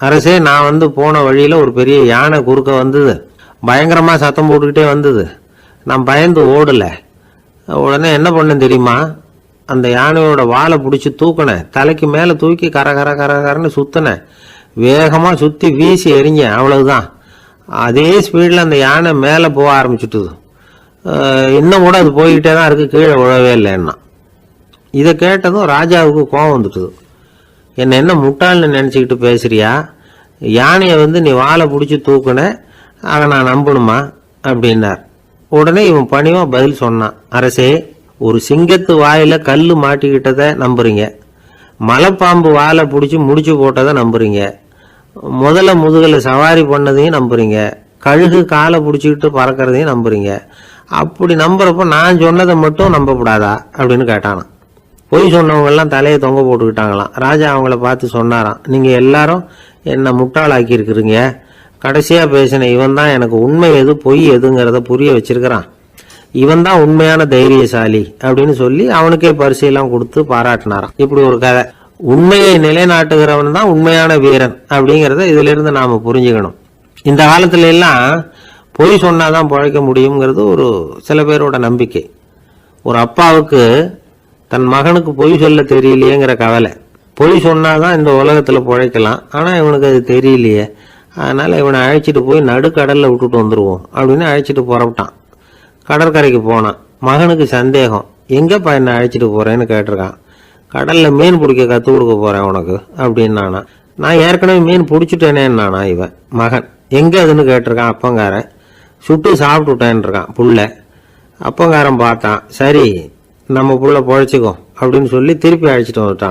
அரசே, நான் போன வழியில ஒரு பெரிய யானை குறுக்க வந்தது. பயங்கரமா சத்தம் போட்டுக்கிட்டே வந்தது. நான் பயந்து ஓடல. உடனே என்ன பண்ணேன் தெரியுமா? அந்த யானையோட வாலை பிடிச்சி தூக்கினேன். தலைக்கு மேல தூக்கி கரன்னு சுத்தினேன். வேகமா சுத்தி வீசி எறிஞ்சேன். அவ்வளவுதான். அதே ஸ்பீட்ல அந்த யானை மேல போக ஆரம்பிச்சுட்டுது. இன்னும் கூட அது போய்கிட்டே தான் இருக்கு, கீழே விழவே இல்லைன்னா. இதை கேட்டதும் ராஜாவுக்கு கோபம் வந்துட்டுது. என்ன முட்டாள்னு நினைச்சுக்கிட்டு பேசுறியா? யானையை நீ வாழை பிடிச்சி தூக்குன, அதை நான் நம்பணுமா அப்படின்னார். உடனே இவன் பணிவா பதில் சொன்னான். அரசே, ஒரு சிங்கத்து வாயில கல்லு மாட்டிக்கிட்டதை நம்புறீங்க, மலைப்பாம்பு வாழை பிடிச்சி முடிச்சு போட்டதை நம்புறீங்க, முதல்ல முதுகலை சவாரி பண்ணதையும் நம்புறீங்க, கழுகு காலை பிடிச்சிக்கிட்டு பறக்கிறதையும் நம்புறீங்க. அப்படி நம்புறப்ப நான் சொன்னதை மட்டும் நம்பக்கூடாதா அப்படின்னு கேட்டானான். பொய் சொன்னவங்க எல்லாம் தலையை தொங்க போட்டுக்கிட்டாங்களாம். ராஜா அவங்கள பார்த்து சொன்னாராம். நீங்க எல்லாரும் என்ன முட்டாளாக்கி இருக்கிறீங்க. கடைசியா பேசின இவன் தான் எனக்கு உண்மை எது பொய் எதுங்கிறத புரிய வச்சிருக்கிறான். இவன் தான் உண்மையான தைரியசாலி அப்படின்னு சொல்லி அவனுக்கே பரிசையெல்லாம் கொடுத்து பாராட்டினாராம். இப்படி ஒரு கதை. உண்மையை நிலைநாட்டுகிறவன் தான் உண்மையான வீரன் அப்படிங்கிறத இதுல இருந்து நாம புரிஞ்சுக்கணும். இந்த காலத்துல எல்லாம் பொய் சொன்னாதான் பிழைக்க முடியுங்கிறது ஒரு சில பேரோட நம்பிக்கை. ஒரு அப்பாவுக்கு தன் மகனுக்கு பொய் சொல்ல தெரியலையேங்கிற கவலை. பொய் சொன்னாதான் இந்த உலகத்துல பிழைக்கலாம், ஆனா இவனுக்கு அது தெரியலையே, அதனால இவனை அழைச்சிட்டு போய் நடுக்கடல்ல விட்டுட்டு வந்துருவோம் அப்படின்னு அழைச்சிட்டு புறப்பட்டான். கடற்கரைக்கு போனான். மகனுக்கு சந்தேகம். எங்கப்பா என்ன அழைச்சிட்டு போறேன்னு கேட்டிருக்கான். கடல்ல மீன் பிடிக்க கத்து கொடுக்க போறேன் உனக்கு அப்படின்னானா. நான் ஏற்கனவே மீன் பிடிச்சிட்டேனேன்னானா இவன் மகன். எங்க அதுன்னு கேட்டிருக்கான் அப்பங்காரன். சுட்டு சாப்பிட்டுட்டேன் இருக்கான் புள்ள. அப்பங்காரன் பார்த்தான், சரி நம்ம புள்ள பொழைச்சிக்கோ அப்படின்னு சொல்லி திருப்பி அழைச்சிட்டு வந்துட்டான்.